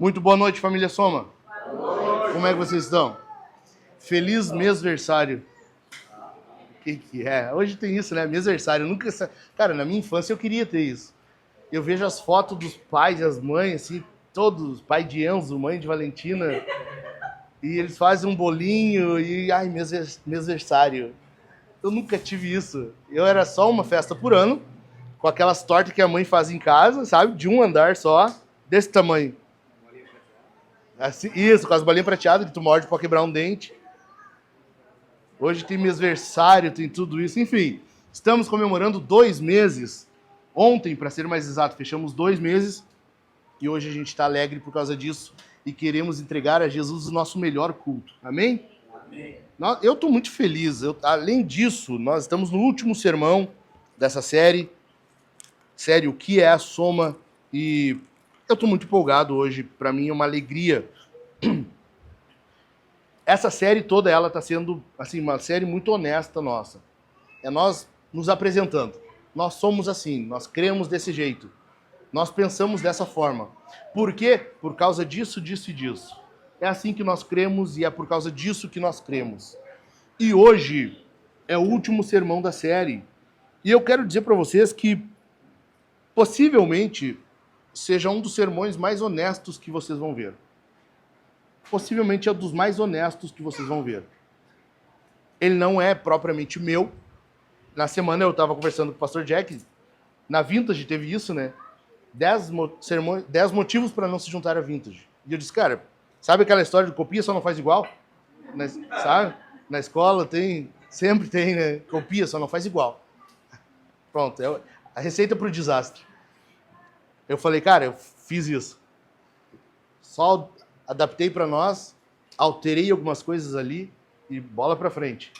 Muito boa noite, família Soma. Boa noite. Como é que vocês estão? Feliz mesversário. O que é? Hoje tem isso, né? Mesversário. Nunca... Cara, na minha infância eu queria ter isso. Eu vejo as fotos dos pais e as mães, assim, todos, pai de Enzo, mãe de Valentina, e eles fazem um bolinho e, ai, mesversário. Eu nunca tive isso. Eu era só uma festa por ano, com aquelas tortas que a mãe faz em casa, sabe? De um andar só, desse tamanho. Assim, isso, com as bolinhas prateadas que tu morde pra quebrar um dente. Hoje tem mesversário, tem tudo isso. Enfim, estamos comemorando 2 meses. Ontem, para ser mais exato, fechamos 2 meses. E hoje a gente está alegre por causa disso. E queremos entregar a Jesus o nosso melhor culto. Amém? Amém. Eu estou muito feliz. Além disso, nós estamos no último sermão dessa série. Série, o que é a Soma? E eu estou muito empolgado hoje. Para mim é uma alegria. Essa série toda, ela está sendo assim, uma série muito honesta nossa. É nós nos apresentando. Nós somos assim, nós cremos desse jeito. Nós pensamos dessa forma. Por quê? Por causa disso, disso e disso. É assim que nós cremos e é por causa disso que nós cremos. E hoje é o último sermão da série. E eu quero dizer para vocês que possivelmente seja um dos sermões mais honestos que vocês vão ver. Possivelmente é um dos mais honestos que vocês vão ver. Ele não é propriamente meu. Na semana eu estava conversando com o pastor Jack. Na Vintage teve isso, né? 10 motivos para não se juntar à Vintage. E eu disse, cara, sabe aquela história de copia só não faz igual? Sabe? Na escola sempre tem, né? Copia só não faz igual. Pronto, a receita para o desastre. Eu falei, cara, eu fiz isso. Só adaptei para nós, alterei algumas coisas ali e bola para frente.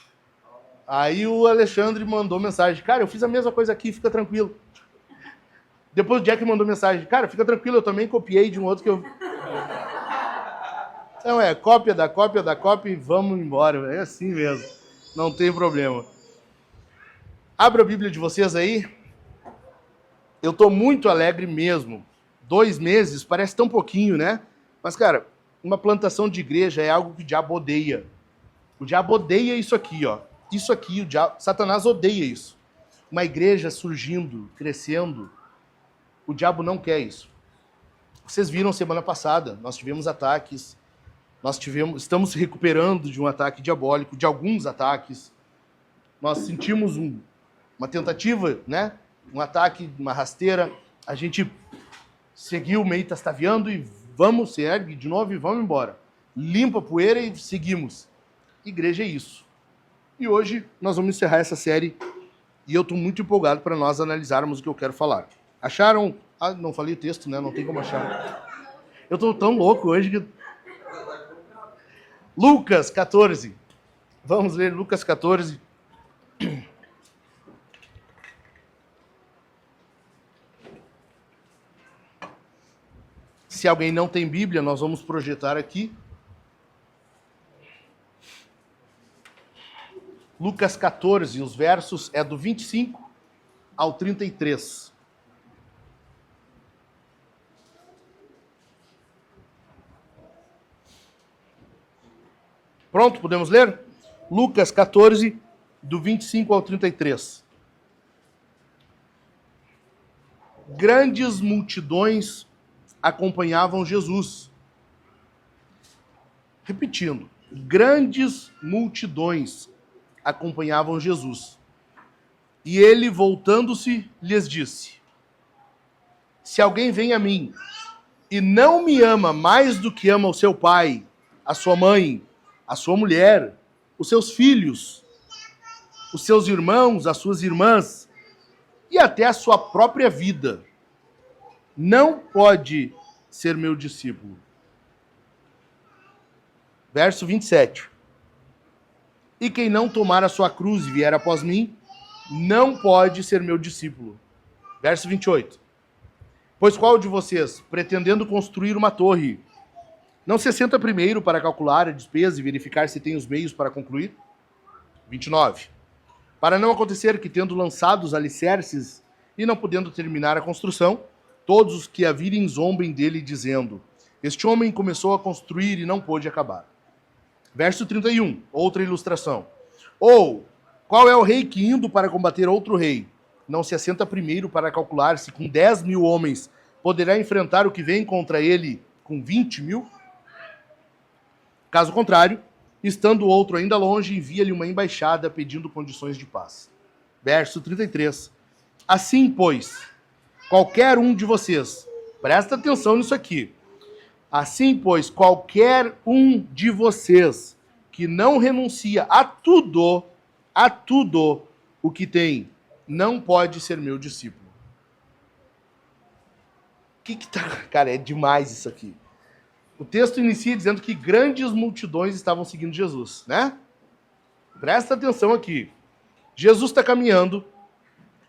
Aí o Alexandre mandou mensagem, cara, eu fiz a mesma coisa aqui, fica tranquilo. Depois o Jack mandou mensagem, cara, fica tranquilo, eu também copiei de um outro que eu... Então cópia da cópia e vamos embora, é assim mesmo, não tem problema. Abra a Bíblia de vocês aí. Eu tô muito alegre mesmo. 2 meses, parece tão pouquinho, né? Mas, cara, uma plantação de igreja é algo que o diabo odeia. O diabo odeia isso aqui, ó. Isso aqui, Satanás odeia isso. Uma igreja surgindo, crescendo. O diabo não quer isso. Vocês viram semana passada, nós tivemos ataques. Estamos se recuperando de um ataque diabólico, de alguns ataques. Nós sentimos uma tentativa, né? Um ataque, uma rasteira. A gente seguiu meio tastaviando e vamos, se ergue de novo e vamos embora. Limpa a poeira e seguimos. Igreja é isso. E hoje nós vamos encerrar essa série e eu estou muito empolgado para nós analisarmos o que eu quero falar. Acharam? Ah, não falei o texto, né? Não tem como achar. Eu estou tão louco hoje que... Lucas 14. Vamos ler Lucas 14. Se alguém não tem Bíblia, nós vamos projetar aqui. Lucas 14, os versos é do 25 ao 33. Pronto, podemos ler? Lucas 14, do 25 ao 33. Grandes multidões acompanhavam Jesus. Repetindo, grandes multidões acompanhavam Jesus. E ele, voltando-se, lhes disse: se alguém vem a mim e não me ama mais do que ama o seu pai, a sua mãe, a sua mulher, os seus filhos, os seus irmãos, as suas irmãs e até a sua própria vida, não pode ser meu discípulo. Verso 27. E quem não tomar a sua cruz e vier após mim, não pode ser meu discípulo. Verso 28. Pois qual de vocês, pretendendo construir uma torre, não se senta primeiro para calcular a despesa e verificar se tem os meios para concluir? 29. Para não acontecer que, tendo lançado os alicerces e não podendo terminar a construção, todos os que a virem zombem dele, dizendo: Este homem começou a construir e não pôde acabar. Verso 31, outra ilustração. Ou, qual é o rei que, indo para combater outro rei, não se assenta primeiro para calcular se com 10.000 homens poderá enfrentar o que vem contra ele com 20.000? Caso contrário, estando o outro ainda longe, envia-lhe uma embaixada pedindo condições de paz. Verso 33. Assim, pois, qualquer um de vocês, presta atenção nisso aqui. Assim, pois, qualquer um de vocês que não renuncia a tudo o que tem, não pode ser meu discípulo. Cara, é demais isso aqui. O texto inicia dizendo que grandes multidões estavam seguindo Jesus, né? Presta atenção aqui. Jesus está caminhando,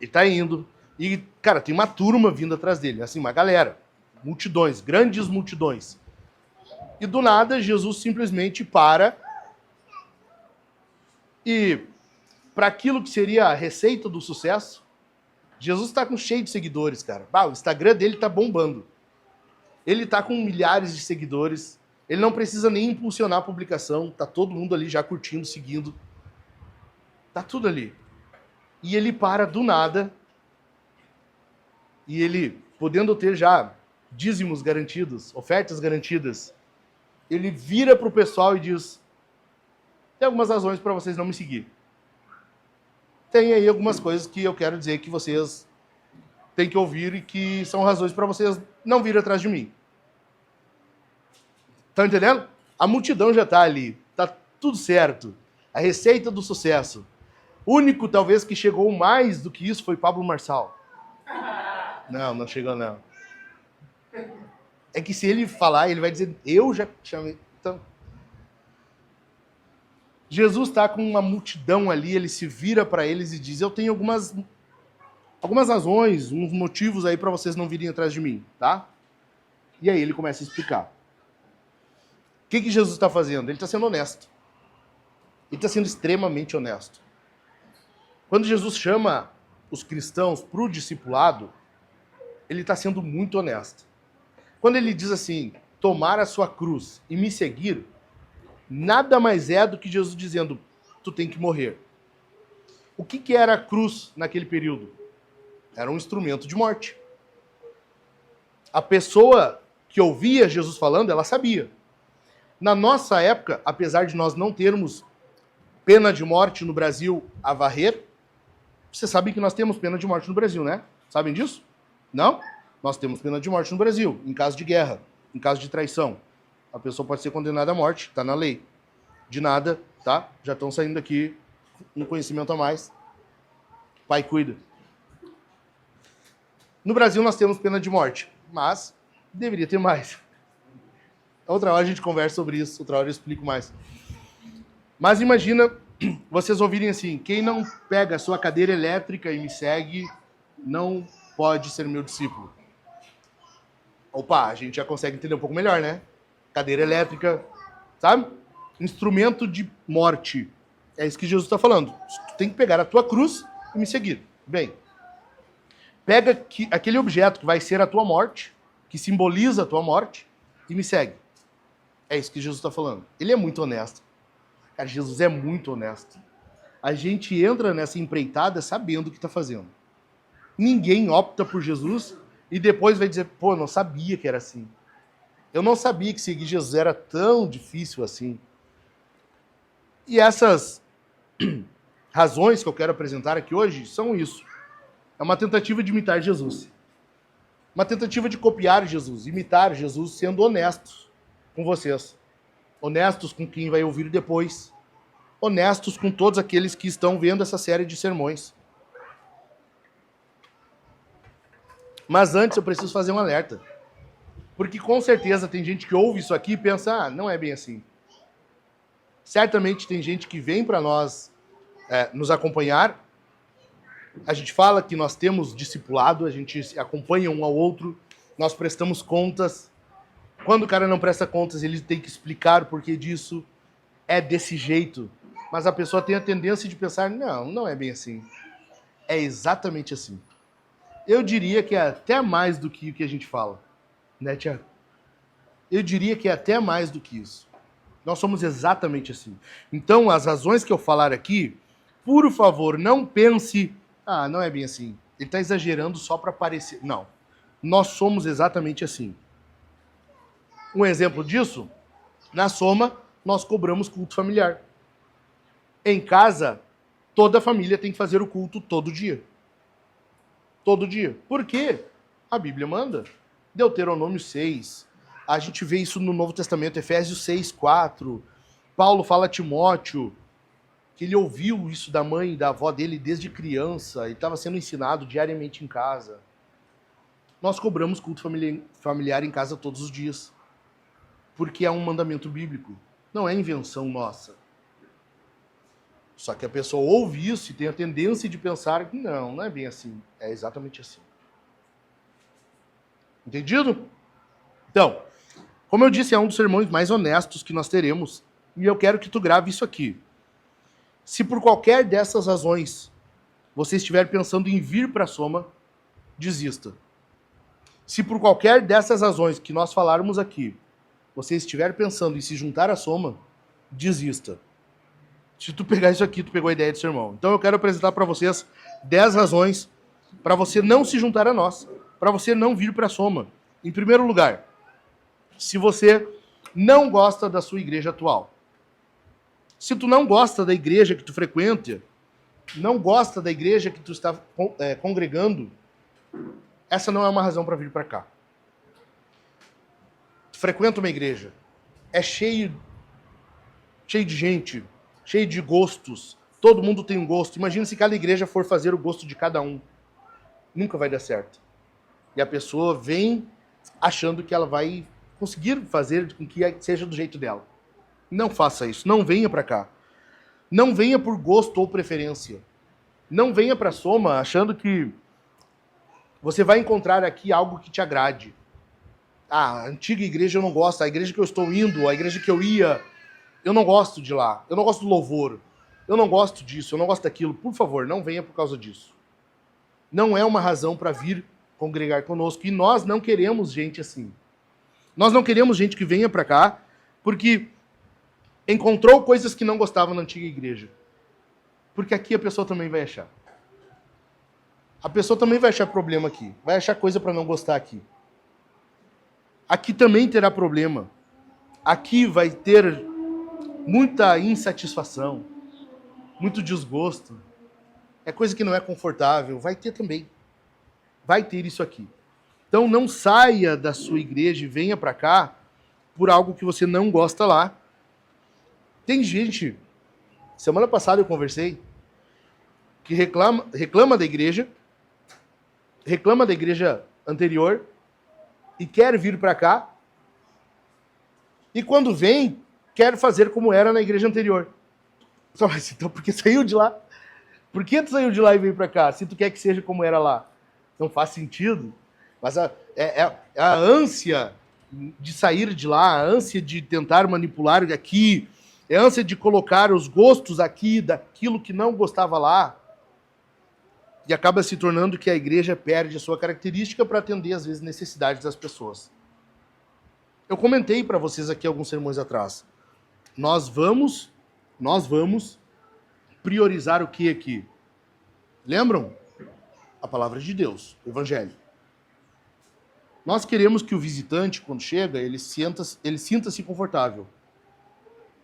ele está indo, e, cara, tem uma turma vindo atrás dele, assim, uma galera, multidões, grandes multidões. E do nada, Jesus simplesmente para e, para aquilo que seria a receita do sucesso, Jesus está cheio de seguidores, cara. O Instagram dele está bombando. Ele está com milhares de seguidores, ele não precisa nem impulsionar a publicação, tá todo mundo ali já curtindo, seguindo. Tá tudo ali. E ele para do nada, e ele, podendo ter já dízimos garantidos, ofertas garantidas, ele vira para o pessoal e diz: tem algumas razões para vocês não me seguir. Tem aí algumas coisas que eu quero dizer que vocês têm que ouvir e que são razões para vocês não virem atrás de mim. Tá entendendo? A multidão já tá ali, tá tudo certo. A receita do sucesso. O único, talvez, que chegou mais do que isso foi Pablo Marçal. Não chegou não. É que se ele falar, ele vai dizer: eu já chamei. Então, Jesus está com uma multidão ali, ele se vira para eles e diz: eu tenho algumas razões, uns motivos aí para vocês não virem atrás de mim, tá? E aí ele começa a explicar. O que Jesus está fazendo? Ele está sendo honesto. Ele está sendo extremamente honesto. Quando Jesus chama os cristãos para o discipulado, ele está sendo muito honesto. Quando ele diz assim: tomar a sua cruz e me seguir, nada mais é do que Jesus dizendo: tu tem que morrer. O que era a cruz naquele período? Era um instrumento de morte. A pessoa que ouvia Jesus falando, ela sabia. Na nossa época, apesar de nós não termos pena de morte no Brasil a varrer, vocês sabem que nós temos pena de morte no Brasil, né? Sabem disso? Não? Nós temos pena de morte no Brasil, em caso de guerra, em caso de traição. A pessoa pode ser condenada à morte, está na lei. De nada, tá? Já estão saindo aqui um conhecimento a mais. Pai cuida. No Brasil nós temos pena de morte, mas deveria ter mais. Outra hora a gente conversa sobre isso, outra hora eu explico mais. Mas imagina vocês ouvirem assim: quem não pega a sua cadeira elétrica e me segue, não pode ser meu discípulo. Opa, a gente já consegue entender um pouco melhor, né? Cadeira elétrica, sabe? Instrumento de morte. É isso que Jesus está falando. Tu tem que pegar a tua cruz e me seguir. Bem, pega aquele objeto que vai ser a tua morte, que simboliza a tua morte, e me segue. É isso que Jesus está falando. Ele é muito honesto. Cara, Jesus é muito honesto. A gente entra nessa empreitada sabendo o que está fazendo. Ninguém opta por Jesus e depois vai dizer: pô, eu não sabia que era assim. Eu não sabia que seguir Jesus era tão difícil assim. E essas razões que eu quero apresentar aqui hoje são isso. É uma tentativa de imitar Jesus. Uma tentativa de copiar Jesus, imitar Jesus, sendo honestos com vocês. Honestos com quem vai ouvir depois. Honestos com todos aqueles que estão vendo essa série de sermões. Mas antes eu preciso fazer um alerta. Porque com certeza tem gente que ouve isso aqui e pensa: não é bem assim. Certamente tem gente que vem para nós nos acompanhar. A gente fala que nós temos discipulado, a gente acompanha um ao outro, nós prestamos contas. Quando o cara não presta contas, ele tem que explicar o porquê disso. É desse jeito. Mas a pessoa tem a tendência de pensar: não é bem assim. É exatamente assim. Eu diria que é até mais do que o que a gente fala. Né, Tiago? Eu diria que é até mais do que isso. Nós somos exatamente assim. Então, as razões que eu falar aqui, por favor, não pense, não é bem assim. Ele está exagerando só para parecer. Não. Nós somos exatamente assim. Um exemplo disso, na Soma, nós cobramos culto familiar. Em casa, toda a família tem que fazer o culto todo dia. Todo dia. Por quê? A Bíblia manda. Deuteronômio 6. A gente vê isso no Novo Testamento, Efésios 6, 4. Paulo fala a Timóteo que ele ouviu isso da mãe e da avó dele desde criança e estava sendo ensinado diariamente em casa. Nós cobramos culto familiar em casa todos os dias, porque é um mandamento bíblico, não é invenção nossa. Só que a pessoa ouve isso e tem a tendência de pensar que não é bem assim, é exatamente assim. Entendido? Então, como eu disse, é um dos sermões mais honestos que nós teremos, e eu quero que tu grave isso aqui. Se por qualquer dessas razões você estiver pensando em vir para a Soma, desista. Se por qualquer dessas razões que nós falarmos aqui, você estiver pensando em se juntar à Soma, desista. Se tu pegar isso aqui, tu pegou a ideia do sermão. Então eu quero apresentar para vocês 10 razões para você não se juntar a nós, para você não vir para a Soma. Em primeiro lugar, se você não gosta da sua igreja atual. Se tu não gosta da igreja que tu frequenta, não gosta da igreja que tu está congregando, essa não é uma razão para vir para cá. Tu frequenta uma igreja, é cheio de gente, cheio de gostos, todo mundo tem um gosto. Imagina se cada igreja for fazer o gosto de cada um. Nunca vai dar certo. E a pessoa vem achando que ela vai conseguir fazer com que seja do jeito dela. Não faça isso. Não venha para cá. Não venha por gosto ou preferência. Não venha para a Soma achando que você vai encontrar aqui algo que te agrade. A antiga igreja eu não gosto. A igreja que eu estou indo, a igreja que eu ia, eu não gosto de lá. Eu não gosto do louvor. Eu não gosto disso. Eu não gosto daquilo. Por favor, não venha por causa disso. Não é uma razão para vir congregar conosco. E nós não queremos gente assim. Nós não queremos gente que venha para cá porque encontrou coisas que não gostava na antiga igreja. Porque aqui a pessoa também vai achar. A pessoa também vai achar problema aqui. Vai achar coisa para não gostar aqui. Aqui também terá problema. Aqui vai ter muita insatisfação, muito desgosto. É coisa que não é confortável. Vai ter também. Vai ter isso aqui. Então não saia da sua igreja e venha para cá por algo que você não gosta lá. Tem gente, semana passada eu conversei, que reclama da igreja anterior e quer vir para cá. E quando vem, quer fazer como era na igreja anterior. Mas então, por que saiu de lá? Por que tu saiu de lá e veio para cá? Se tu quer que seja como era lá. Não faz sentido. Mas a ânsia de sair de lá, a ânsia de tentar manipular aqui, a ânsia de colocar os gostos aqui daquilo que não gostava lá, e acaba se tornando que a igreja perde a sua característica para atender, às vezes, necessidades das pessoas. Eu comentei para vocês aqui alguns sermões atrás. Nós vamos priorizar o que aqui? Lembram? A palavra de Deus, o Evangelho. Nós queremos que o visitante, quando chega, ele sinta-se confortável.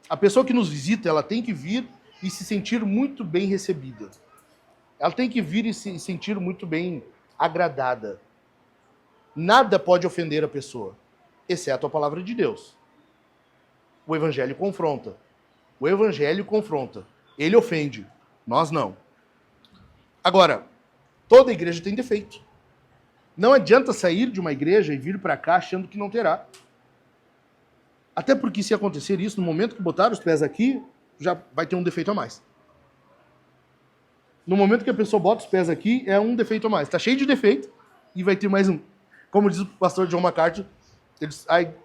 A pessoa que nos visita, ela tem que vir e se sentir muito bem recebida. Ela tem que vir e se sentir muito bem agradada. Nada pode ofender a pessoa, exceto a palavra de Deus. O Evangelho confronta. O Evangelho confronta. Ele ofende. Nós não. Agora, toda igreja tem defeito. Não adianta sair de uma igreja e vir para cá achando que não terá. Até porque se acontecer isso, no momento que botar os pés aqui, já vai ter um defeito a mais. No momento que a pessoa bota os pés aqui, é um defeito a mais. Está cheio de defeito e vai ter mais um. Como diz o pastor John MacArthur,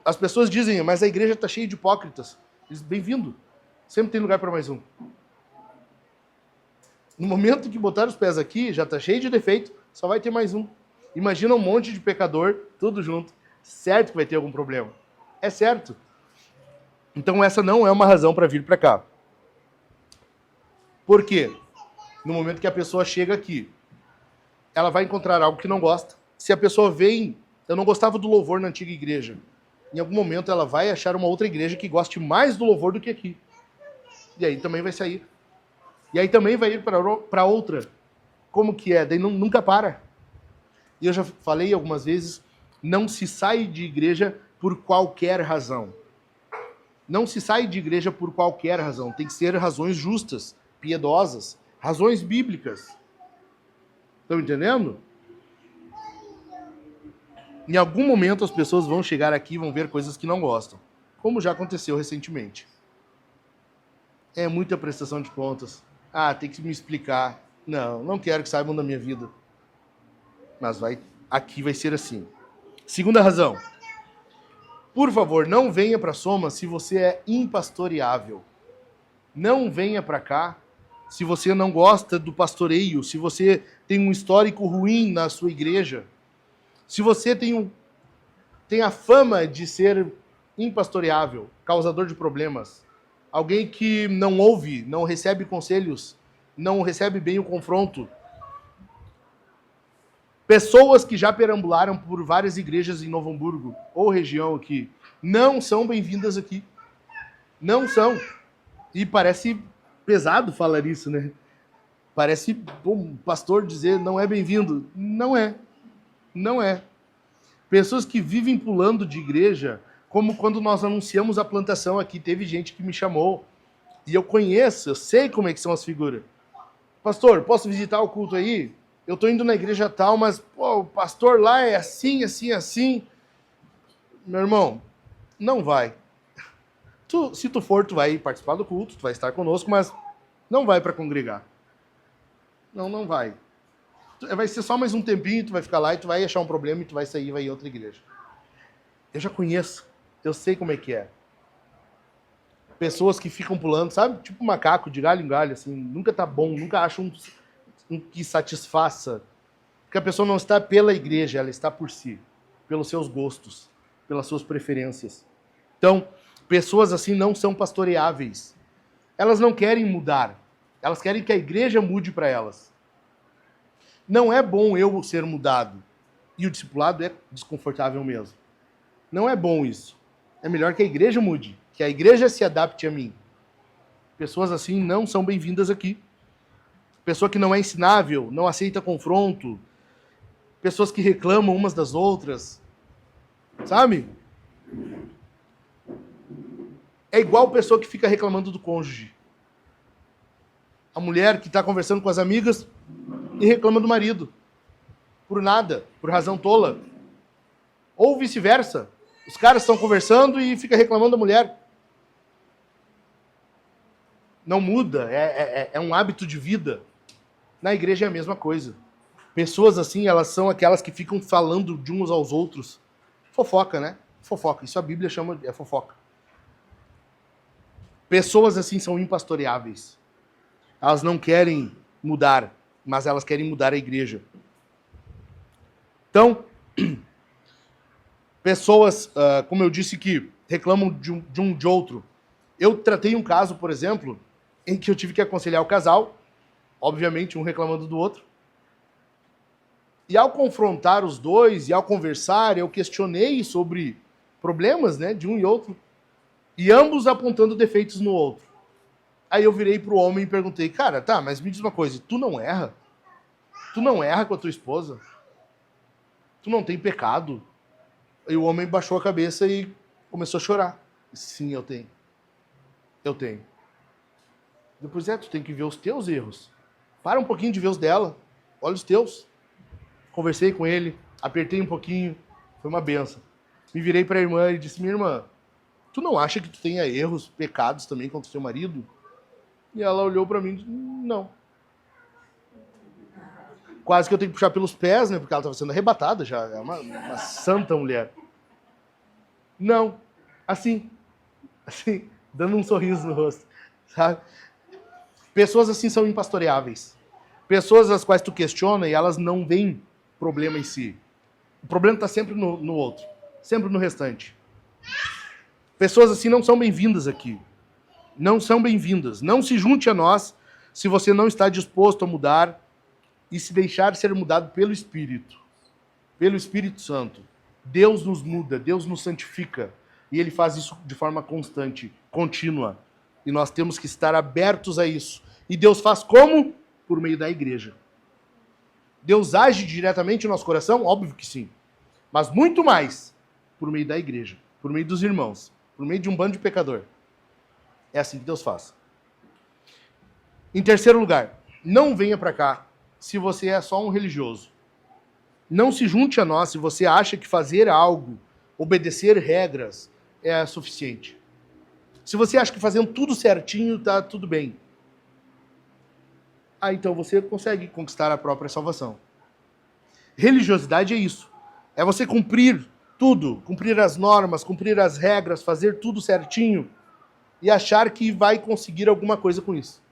as pessoas dizem, mas a igreja está cheia de hipócritas. Eles, bem-vindo. Sempre tem lugar para mais um. No momento que botar os pés aqui, já está cheio de defeito, só vai ter mais um. Imagina um monte de pecador, tudo junto. Certo que vai ter algum problema. É certo. Então essa não é uma razão para vir para cá. Por quê? No momento que a pessoa chega aqui, ela vai encontrar algo que não gosta. Se a pessoa vem, eu não gostava do louvor na antiga igreja. Em algum momento ela vai achar uma outra igreja que goste mais do louvor do que aqui. E aí também vai sair. E aí também vai ir para outra. Como que é? Daí nunca para. E eu já falei algumas vezes, não se sai de igreja por qualquer razão. Não se sai de igreja por qualquer razão. Tem que ser razões justas, piedosas, razões bíblicas. Estão entendendo? Em algum momento as pessoas vão chegar aqui e vão ver coisas que não gostam. Como já aconteceu recentemente. É muita prestação de contas. Ah, tem que me explicar. Não quero que saibam da minha vida. Mas aqui vai ser assim. Segunda razão. Por favor, não venha para Soma se você é impastoreável. Não venha para cá se você não gosta do pastoreio, se você tem um histórico ruim na sua igreja, se você tem a fama de ser impastoreável, causador de problemas, alguém que não ouve, não recebe conselhos, não recebe bem o confronto. Pessoas que já perambularam por várias igrejas em Novo Hamburgo ou região aqui, não são bem-vindas aqui. Não são. E parece pesado falar isso, né? Parece um pastor dizer não é bem-vindo. Não é. Não é. Pessoas que vivem pulando de igreja, como quando nós anunciamos a plantação aqui, teve gente que me chamou. E eu conheço, eu sei como é que são as figuras. Pastor, posso visitar o culto aí? Eu tô indo na igreja tal, mas pô, o pastor lá é assim, assim, assim. Meu irmão, não vai. Se tu for, tu vai participar do culto, tu vai estar conosco, mas não vai para congregar. Não vai. Vai ser só mais um tempinho, tu vai ficar lá e tu vai achar um problema e tu vai sair e vai ir a outra igreja. Eu já conheço, eu sei como é que é. Pessoas que ficam pulando, sabe? Tipo macaco, de galho em galho, assim, nunca tá bom, nunca acha um que satisfaça. Porque a pessoa não está pela igreja, ela está por si, pelos seus gostos, pelas suas preferências. Então, pessoas assim não são pastoreáveis. Elas não querem mudar. Elas querem que a igreja mude para elas. Não é bom eu ser mudado. E o discipulado é desconfortável mesmo. Não é bom isso. É melhor que a igreja mude, que a igreja se adapte a mim. Pessoas assim não são bem-vindas aqui. Pessoa que não é ensinável, não aceita confronto. Pessoas que reclamam umas das outras. Sabe? É igual pessoa que fica reclamando do cônjuge. A mulher que está conversando com as amigas e reclama do marido. Por nada, por razão tola. Ou vice-versa. Os caras estão conversando e fica reclamando da mulher. Não muda, é um hábito de vida. Na igreja é a mesma coisa. Pessoas assim, elas são aquelas que ficam falando de uns aos outros. Fofoca, né? Fofoca. Isso a Bíblia chama de fofoca. Pessoas assim são impastoreáveis. Elas não querem mudar, mas elas querem mudar a igreja. Então, pessoas, como eu disse, que reclamam de outro. Eu tratei um caso, por exemplo, em que eu tive que aconselhar o casal, obviamente um reclamando do outro. E ao confrontar os dois, e ao conversar, eu questionei sobre problemas, né, de um e outro, e ambos apontando defeitos no outro. Aí eu virei pro homem e perguntei, cara, tá, mas me diz uma coisa, tu não erra? Tu não erra com a tua esposa? Tu não tem pecado? E o homem baixou a cabeça e começou a chorar. Sim, eu tenho. Eu tenho. Depois tu tem que ver os teus erros. Para um pouquinho de ver os dela. Olha os teus. Conversei com ele, apertei um pouquinho, foi uma benção. Me virei para a irmã e disse, minha irmã, tu não acha que tu tenha erros, pecados também contra o seu marido? E ela olhou para mim e disse, não. Quase que eu tenho que puxar pelos pés, né, porque ela estava sendo arrebatada já, é uma santa mulher. Não, assim, dando um sorriso no rosto, sabe? Pessoas assim são impastoreáveis. Pessoas às quais tu questiona e elas não veem problema em si. O problema está sempre no outro, sempre no restante. Pessoas assim não são bem-vindas aqui. Não são bem-vindas. Não se junte a nós se você não está disposto a mudar e se deixar ser mudado pelo Espírito. Pelo Espírito Santo. Deus nos muda, Deus nos santifica. E Ele faz isso de forma constante, contínua. E nós temos que estar abertos a isso. E Deus faz como? Por meio da igreja. Deus age diretamente no nosso coração? Óbvio que sim. Mas muito mais por meio da igreja, por meio dos irmãos, por meio de um bando de pecador. É assim que Deus faz. Em terceiro lugar, não venha para cá se você é só um religioso. Não se junte a nós se você acha que fazer algo, obedecer regras, é suficiente. Se você acha que fazendo tudo certinho está tudo bem, então você consegue conquistar a própria salvação. Religiosidade é isso. É você cumprir tudo, cumprir as normas, cumprir as regras, fazer tudo certinho e achar que vai conseguir alguma coisa com isso.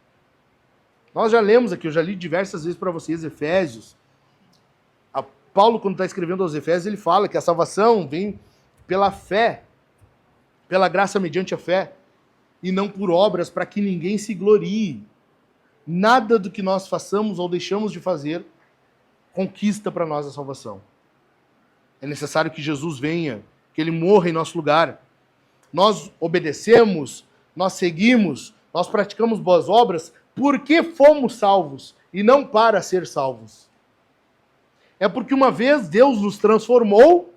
Nós já lemos aqui, eu já li diversas vezes para vocês, Efésios. Paulo, quando está escrevendo aos Efésios, ele fala que a salvação vem pela fé, pela graça mediante a fé, e não por obras para que ninguém se glorie. Nada do que nós façamos ou deixamos de fazer conquista para nós a salvação. É necessário que Jesus venha, que Ele morra em nosso lugar. Nós obedecemos, nós seguimos, nós praticamos boas obras porque fomos salvos e não para ser salvos. É porque uma vez Deus nos transformou,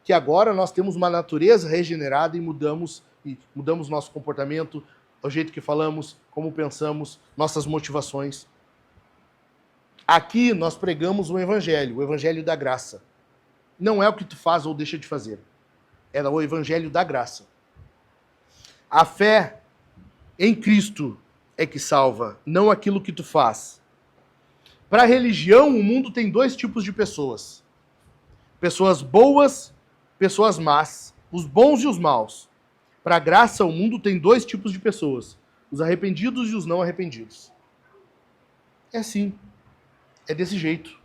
que agora nós temos uma natureza regenerada e mudamos nosso comportamento, o jeito que falamos, como pensamos, nossas motivações. Aqui nós pregamos o evangelho da graça. Não é o que tu faz ou deixa de fazer. É o evangelho da graça. A fé em Cristo é que salva, não aquilo que tu faz. Para a religião, o mundo tem dois tipos de pessoas. Pessoas boas, pessoas más. Os bons e os maus. Para a graça, o mundo tem dois tipos de pessoas. Os arrependidos e os não arrependidos. É assim. É desse jeito.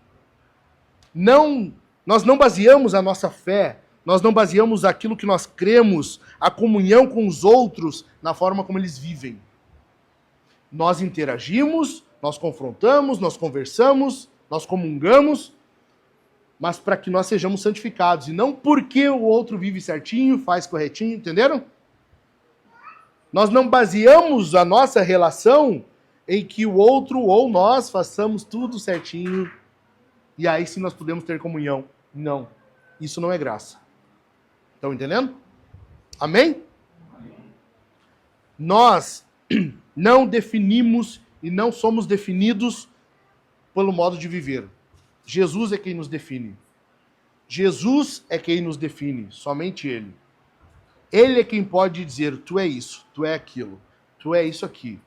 Nós não baseamos a nossa fé, nós não baseamos aquilo que nós cremos, a comunhão com os outros, na forma como eles vivem. Nós interagimos, nós confrontamos, nós conversamos, nós comungamos, mas para que nós sejamos santificados, e não porque o outro vive certinho, faz corretinho, entenderam? Nós não baseamos a nossa relação em que o outro ou nós façamos tudo certinho, e aí sim nós podemos ter comunhão. Não, isso não é graça. Estão entendendo? Amém? Nós não definimos e não somos definidos pelo modo de viver. Jesus é quem nos define. Jesus é quem nos define, somente Ele. Ele é quem pode dizer, tu é isso, tu é aquilo, tu é isso aqui.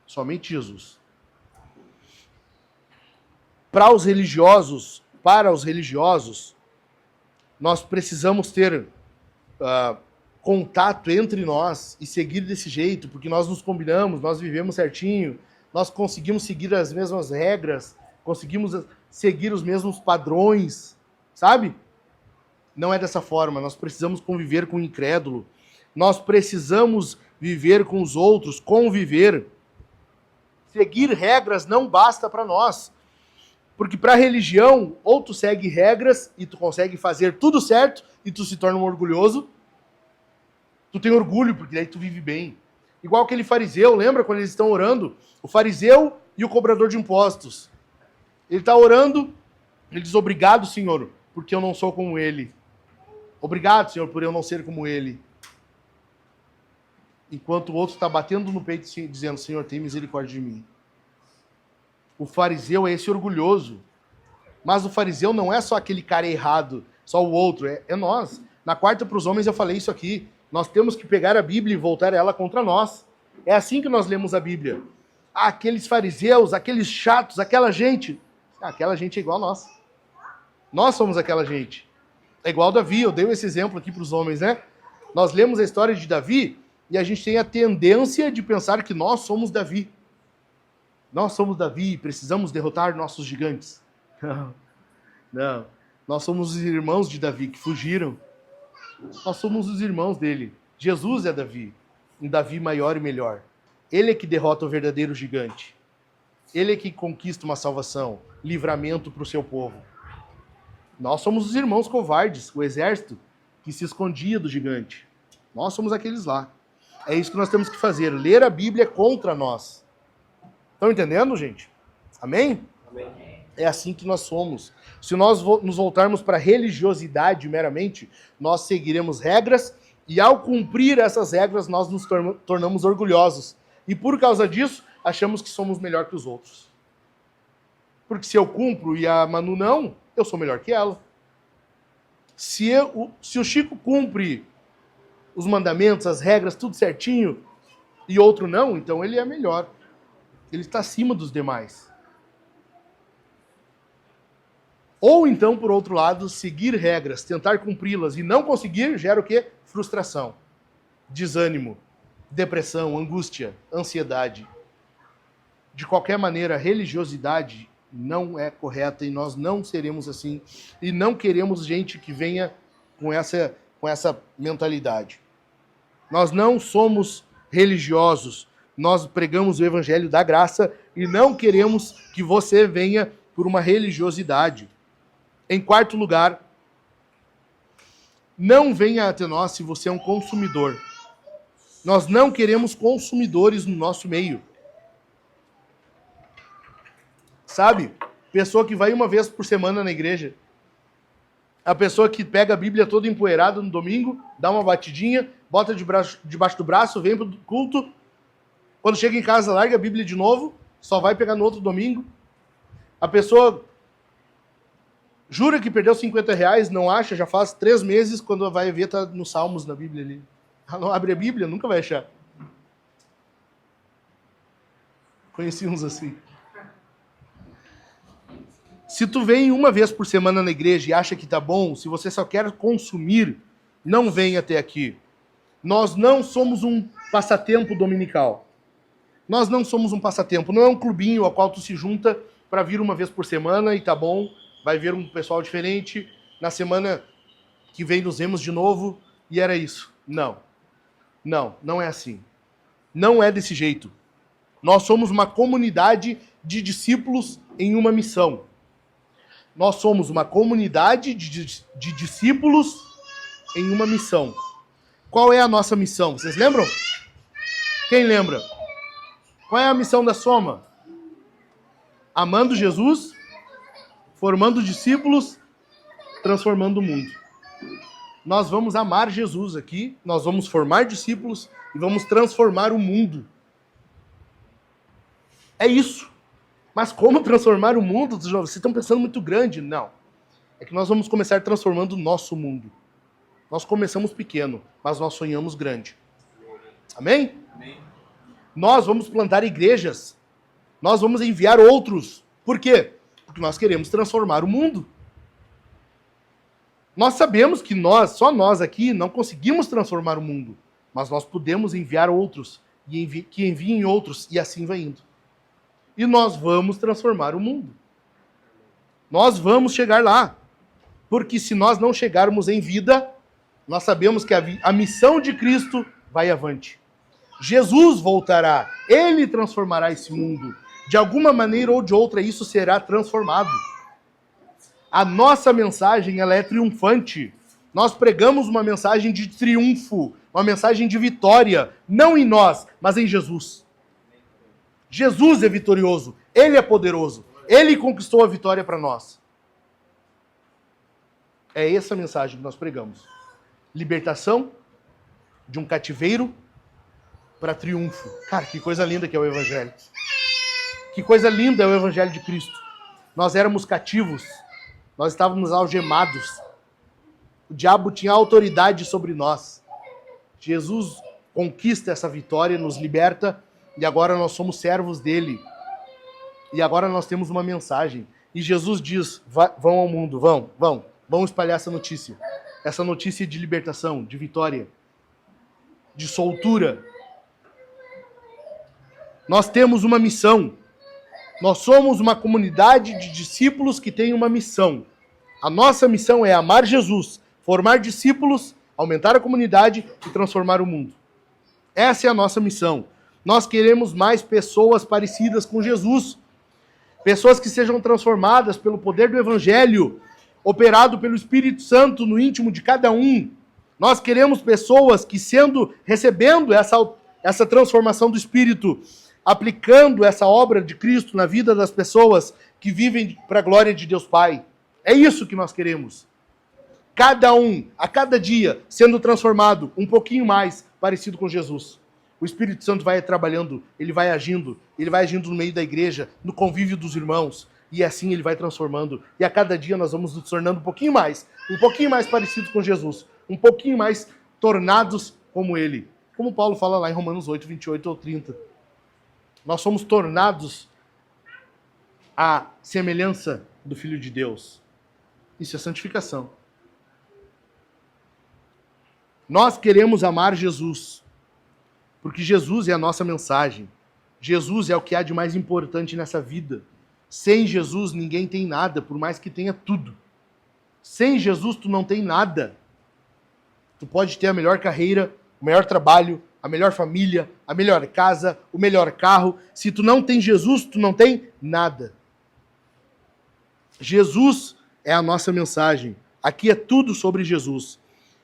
Somente Jesus. Para os religiosos, nós precisamos ter contato entre nós e seguir desse jeito, porque nós nos combinamos, nós vivemos certinho, nós conseguimos seguir as mesmas regras, conseguimos seguir os mesmos padrões, sabe? Não é dessa forma, nós precisamos conviver com o incrédulo, nós precisamos viver com os outros, conviver. Seguir regras não basta para nós, porque para a religião, ou tu segue regras e tu consegue fazer tudo certo e tu se torna um orgulhoso, tu tem orgulho porque daí tu vive bem. Igual aquele fariseu, lembra quando eles estão orando? O fariseu e o cobrador de impostos. Ele está orando, ele diz, obrigado, Senhor, porque eu não sou como ele. Obrigado, Senhor, por eu não ser como ele. Enquanto o outro está batendo no peito dizendo, Senhor, tem misericórdia de mim. O fariseu é esse orgulhoso. Mas o fariseu não é só aquele cara errado, só o outro, é nós. Na quarta para os homens eu falei isso aqui. Nós temos que pegar a Bíblia e voltar ela contra nós. É assim que nós lemos a Bíblia. Aqueles fariseus, aqueles chatos, aquela gente é igual a nós. Nós somos aquela gente. É igual Davi, eu dei esse exemplo aqui para os homens, né? Nós lemos a história de Davi e a gente tem a tendência de pensar que nós somos Davi. Nós somos Davi e precisamos derrotar nossos gigantes. Não. Nós somos os irmãos de Davi que fugiram. Nós somos os irmãos dele. Jesus é Davi, um Davi maior e melhor. Ele é que derrota o verdadeiro gigante. Ele é que conquista uma salvação, livramento para o seu povo. Nós somos os irmãos covardes, o exército que se escondia do gigante. Nós somos aqueles lá. É isso que nós temos que fazer, ler a Bíblia contra nós. Estão entendendo, gente? Amém? Amém. É assim que nós somos. Se nós nos voltarmos para a religiosidade meramente, nós seguiremos regras e ao cumprir essas regras nós nos tornamos orgulhosos. E por causa disso, achamos que somos melhor que os outros. Porque se eu cumpro e a Manu não, eu sou melhor que ela. Se o Chico cumpre os mandamentos, as regras, tudo certinho, e outro não, então ele é melhor. Ele está acima dos demais. Ou então, por outro lado, seguir regras, tentar cumpri-las e não conseguir, gera o quê? Frustração, desânimo, depressão, angústia, ansiedade. De qualquer maneira, a religiosidade não é correta e nós não seremos assim. E não queremos gente que venha com essa mentalidade. Nós não somos religiosos. Nós pregamos o evangelho da graça e não queremos que você venha por uma religiosidade. Em quarto lugar, não venha até nós se você é um consumidor. Nós não queremos consumidores no nosso meio. Sabe? Pessoa que vai uma vez por semana na igreja. A pessoa que pega a Bíblia toda empoeirada no domingo, dá uma batidinha, bota debaixo do braço, vem pro culto. Quando chega em casa, larga a Bíblia de novo, só vai pegar no outro domingo. A pessoa jura que perdeu R$50, não acha, já faz 3 meses, quando vai ver, tá nos Salmos na Bíblia ali. Ela não abre a Bíblia, nunca vai achar. Conheci uns assim. Se tu vem uma vez por semana na igreja e acha que tá bom, se você só quer consumir, não venha até aqui. Nós não somos um passatempo dominical. Nós não somos um passatempo, não é um clubinho ao qual tu se junta para vir uma vez por semana e tá bom, vai ver um pessoal diferente, na semana que vem nos vemos de novo e era isso. Não. Não, não é assim. Não é desse jeito. Nós somos uma comunidade de discípulos em uma missão. Nós somos uma comunidade de discípulos em uma missão. Qual é a nossa missão? Vocês lembram? Quem lembra? Qual é a missão da Soma? Amando Jesus, formando discípulos, transformando o mundo. Nós vamos amar Jesus aqui, nós vamos formar discípulos e vamos transformar o mundo. É isso. Mas como transformar o mundo? Vocês estão pensando muito grande. Não. É que nós vamos começar transformando o nosso mundo. Nós começamos pequeno, mas nós sonhamos grande. Amém? Amém. Nós vamos plantar igrejas. Nós vamos enviar outros. Por quê? Porque nós queremos transformar o mundo. Nós sabemos que só nós aqui, não conseguimos transformar o mundo. Mas nós podemos enviar outros. E que enviem outros. E assim vai indo. E nós vamos transformar o mundo. Nós vamos chegar lá. Porque se nós não chegarmos em vida, nós sabemos que a missão de Cristo vai avante. Jesus voltará. Ele transformará esse mundo. De alguma maneira ou de outra, isso será transformado. A nossa mensagem, ela é triunfante. Nós pregamos uma mensagem de triunfo, uma mensagem de vitória, não em nós, mas em Jesus. Jesus é vitorioso, Ele é poderoso, Ele conquistou a vitória para nós. É essa a mensagem que nós pregamos. Libertação de um cativeiro para triunfo. Cara, que coisa linda que é o Evangelho. Que coisa linda é o Evangelho de Cristo. Nós éramos cativos, nós estávamos algemados. O diabo tinha autoridade sobre nós. Jesus conquista essa vitória, nos liberta, e agora nós somos servos dele. E agora nós temos uma mensagem. E Jesus diz, vão ao mundo, vão espalhar essa notícia. Essa notícia de libertação, de vitória, de soltura. Nós temos uma missão. Nós somos uma comunidade de discípulos que tem uma missão. A nossa missão é amar Jesus, formar discípulos aumentar a comunidade e transformar o mundo. Essa é a nossa missão. Nós queremos mais pessoas parecidas com Jesus. Pessoas que sejam transformadas pelo poder do Evangelho, operado pelo Espírito Santo no íntimo de cada um. Nós queremos pessoas que, recebendo essa transformação do Espírito, aplicando essa obra de Cristo na vida das pessoas que vivem para a glória de Deus Pai. É isso que nós queremos. Cada um, a cada dia, sendo transformado um pouquinho mais parecido com Jesus. O Espírito Santo vai trabalhando, ele vai agindo no meio da igreja, no convívio dos irmãos, e assim ele vai transformando. E a cada dia nós vamos nos tornando um pouquinho mais parecidos com Jesus, um pouquinho mais tornados como ele. Como Paulo fala lá em Romanos 8, 28 ou 30. Nós somos tornados à semelhança do Filho de Deus. Isso é santificação. Nós queremos amar Jesus, porque Jesus é a nossa mensagem. Jesus é o que há de mais importante nessa vida. Sem Jesus ninguém tem nada, por mais que tenha tudo. Sem Jesus tu não tem nada. Tu pode ter a melhor carreira, o melhor trabalho, a melhor família, a melhor casa, o melhor carro. Se tu não tem Jesus, tu não tem nada. Jesus é a nossa mensagem. Aqui é tudo sobre Jesus.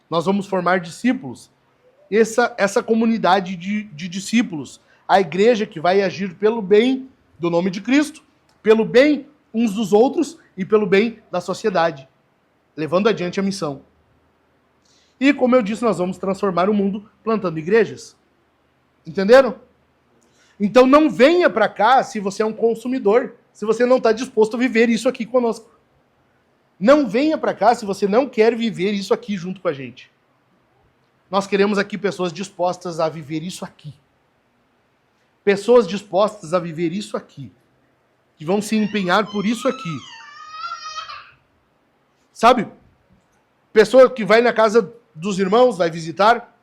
Nós vamos formar discípulos. Essa comunidade de discípulos. A igreja que vai agir pelo bem do nome de Cristo, pelo bem uns dos outros e pelo bem da sociedade, levando adiante a missão. E, como eu disse, nós vamos transformar o mundo plantando igrejas. Entenderam? Então não venha para cá se você é um consumidor, se você não está disposto a viver isso aqui conosco. Não venha para cá se você não quer viver isso aqui junto com a gente. Nós queremos aqui pessoas dispostas a viver isso aqui. Pessoas dispostas a viver isso aqui. Que vão se empenhar por isso aqui. Sabe? Pessoa que vai na casa dos irmãos, vai visitar.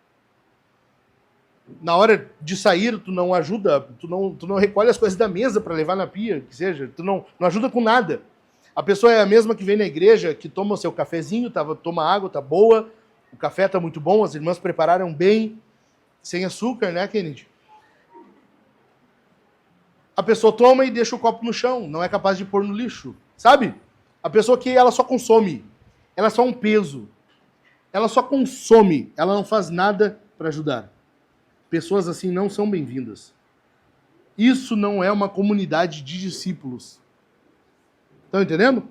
Na hora de sair, tu não ajuda, tu não recolhe as coisas da mesa para levar na pia, que seja. Tu não ajuda com nada. A pessoa é a mesma que vem na igreja, que toma o seu cafezinho, toma água, tá boa, o café tá muito bom, as irmãs prepararam bem, sem açúcar, né, Kennedy? A pessoa toma e deixa o copo no chão, não é capaz de pôr no lixo, sabe? A pessoa que ela só consome, ela é só um peso. Ela só consome, ela não faz nada para ajudar. Pessoas assim não são bem-vindas. Isso não é uma comunidade de discípulos. Estão entendendo?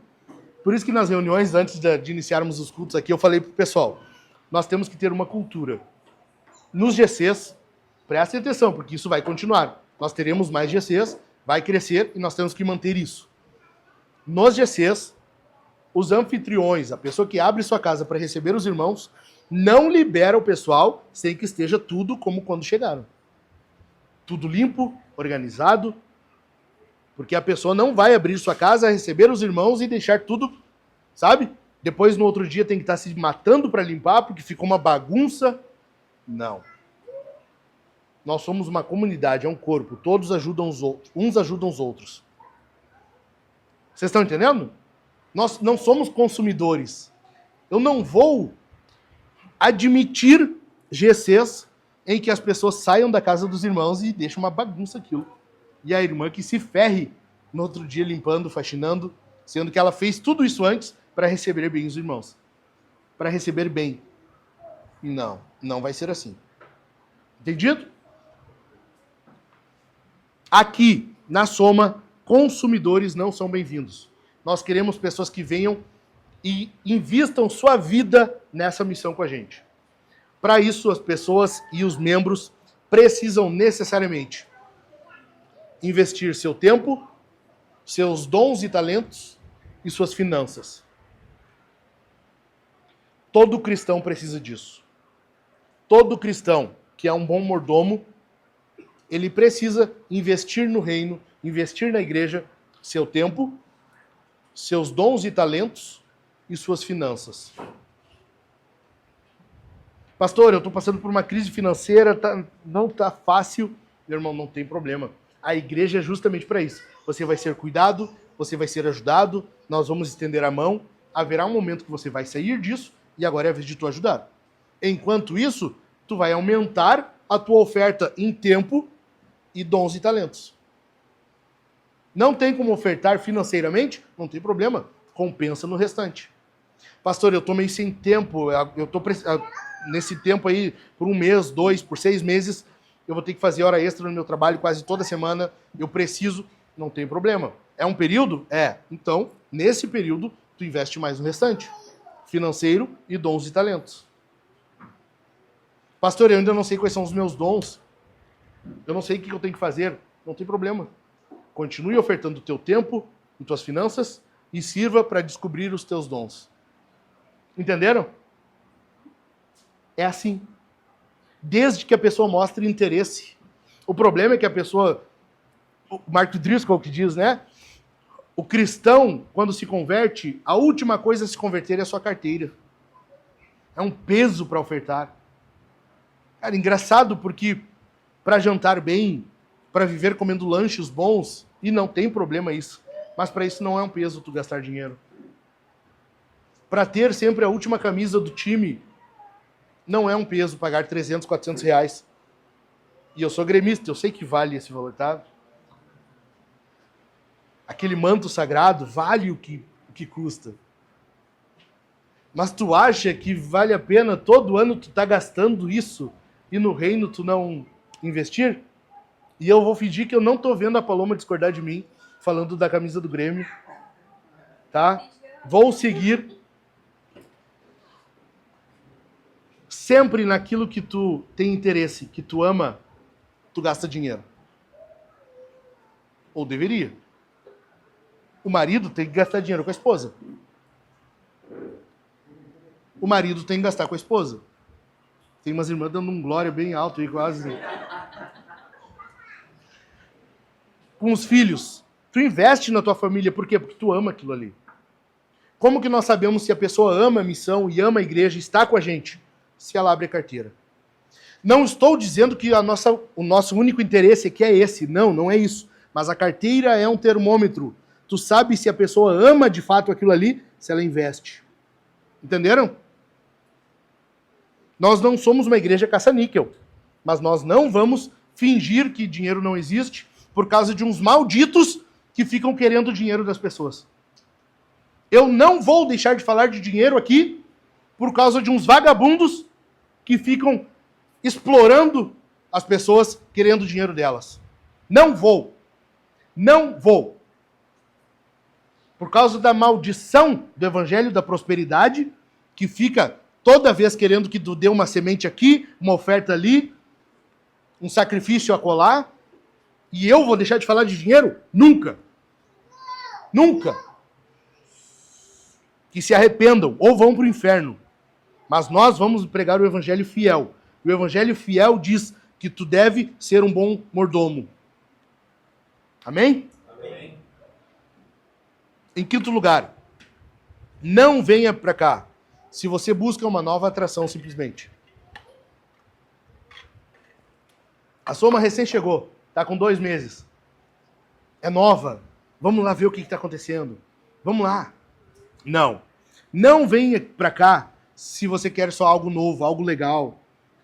Por isso que nas reuniões, antes de iniciarmos os cultos aqui, eu falei pro pessoal, nós temos que ter uma cultura. Nos GCs, prestem atenção, porque isso vai continuar. Nós teremos mais GCs, vai crescer e nós temos que manter isso. Nos GCs, os anfitriões, a pessoa que abre sua casa para receber os irmãos, não libera o pessoal sem que esteja tudo como quando chegaram. Tudo limpo, organizado, porque a pessoa não vai abrir sua casa, receber os irmãos e deixar tudo, sabe? Depois no outro dia tem que estar se matando para limpar porque ficou uma bagunça. Não. Nós somos uma comunidade, é um corpo, todos ajudam os outros, uns ajudam os outros. Vocês estão entendendo? Nós não somos consumidores. Eu não vou admitir GCs em que as pessoas saiam da casa dos irmãos e deixem uma bagunça aquilo. E a irmã que se ferre no outro dia limpando, faxinando, sendo que ela fez tudo isso antes para receber bem os irmãos. Para receber bem. Não, não vai ser assim. Entendido? Aqui, na Soma, consumidores não são bem-vindos. Nós queremos pessoas que venham e invistam sua vida nessa missão com a gente. Para isso, as pessoas e os membros precisam necessariamente investir seu tempo, seus dons e talentos e suas finanças. Todo cristão precisa disso. Todo cristão que é um bom mordomo, ele precisa investir no reino, investir na igreja, seu tempo, seus dons e talentos e suas finanças. Pastor, eu estou passando por uma crise financeira, não está fácil. Meu irmão, não tem problema. A igreja é justamente para isso. Você vai ser cuidado, você vai ser ajudado, nós vamos estender a mão. Haverá um momento que você vai sair disso e agora é a vez de tu ajudar. Enquanto isso, tu vai aumentar a tua oferta em tempo e dons e talentos. Não tem como ofertar financeiramente? Não tem problema. Compensa no restante. Pastor, eu tô meio sem tempo. Eu tô nesse tempo aí, por 1 mês, 2, por 6 meses, eu vou ter que fazer hora extra no meu trabalho quase toda semana. Eu preciso. Não tem problema. É um período? É. Então, nesse período, tu investe mais no restante. Financeiro e dons e talentos. Pastor, eu ainda não sei quais são os meus dons. Eu não sei o que eu tenho que fazer. Não tem problema. Continue ofertando o teu tempo e tuas finanças e sirva para descobrir os teus dons. Entenderam? É assim. Desde que a pessoa mostre interesse. O problema é que a pessoa... O Mark Driscoll que diz, né? O cristão, quando se converte, a última coisa a se converter é a sua carteira. É um peso para ofertar. Cara, engraçado porque para jantar bem, para viver comendo lanches bons, e não tem problema isso, mas para isso não é um peso tu gastar dinheiro. Para ter sempre a última camisa do time, não é um peso pagar 300, 400 reais. E eu sou gremista, eu sei que vale esse valor, tá? Aquele manto sagrado vale o que custa. Mas tu acha que vale a pena todo ano tu tá gastando isso e no reino tu não investir? E eu vou fingir que eu não tô vendo a Paloma discordar de mim falando da camisa do Grêmio. Tá? Vou seguir sempre naquilo que tu tem interesse, que tu ama, tu gasta dinheiro. Ou deveria. O marido tem que gastar dinheiro com a esposa. O marido tem que gastar com a esposa. Tem umas irmãs dando um glória bem alto aí, quase. Com os filhos. Tu investe na tua família, por quê? Porque tu ama aquilo ali. Como que nós sabemos se a pessoa ama a missão e ama a igreja e está com a gente? Se ela abre a carteira. Não estou dizendo que o nosso único interesse aqui é esse. Não, não é isso. Mas a carteira é um termômetro. Tu sabe se a pessoa ama de fato aquilo ali, se ela investe. Entenderam? Nós não somos uma igreja caça-níquel, mas nós não vamos fingir que dinheiro não existe por causa de uns malditos que ficam querendo o dinheiro das pessoas. Eu não vou deixar de falar de dinheiro aqui por causa de uns vagabundos que ficam explorando as pessoas querendo o dinheiro delas. Não vou. Não vou. Por causa da maldição do evangelho da prosperidade, que fica toda vez querendo que tu dê uma semente aqui, uma oferta ali, um sacrifício acolá, e eu vou deixar de falar de dinheiro? Nunca. Nunca. Que se arrependam ou vão para o inferno. Mas nós vamos pregar o evangelho fiel. O evangelho fiel diz que tu deve ser um bom mordomo. Amém? Amém. Em quinto lugar, não venha para cá se você busca uma nova atração simplesmente. A Soma recém chegou, está com 2 meses. É nova. Vamos lá ver o que está acontecendo. Vamos lá. Não. Não venha para cá se você quer só algo novo, algo legal.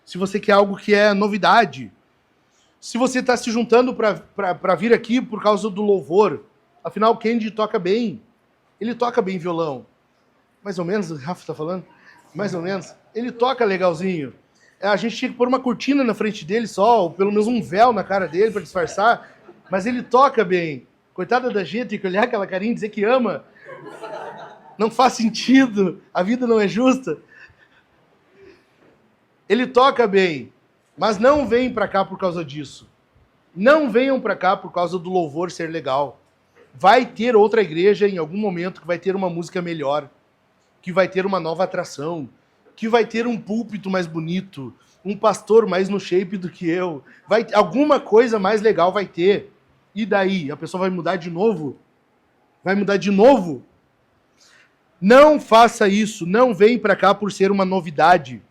Se você quer algo que é novidade. Se você está se juntando para vir aqui por causa do louvor. Afinal, o Kendi toca bem. Ele toca bem violão. Mais ou menos, o Rafa está falando? Mais ou menos. Ele toca legalzinho. A gente tinha que pôr uma cortina na frente dele só, ou pelo menos um véu na cara dele para disfarçar. Mas ele toca bem. Coitada da gente, tem que olhar aquela carinha e dizer que ama. Não faz sentido. A vida não é justa. Ele toca bem. Mas não vem para cá por causa disso. Não venham para cá por causa do louvor ser legal. Vai ter outra igreja em algum momento que vai ter uma música melhor, que vai ter uma nova atração, que vai ter um púlpito mais bonito, um pastor mais no shape do que eu. Alguma coisa mais legal vai ter. E daí? A pessoa vai mudar de novo? Vai mudar de novo? Não faça isso. Não vem para cá por ser uma novidade.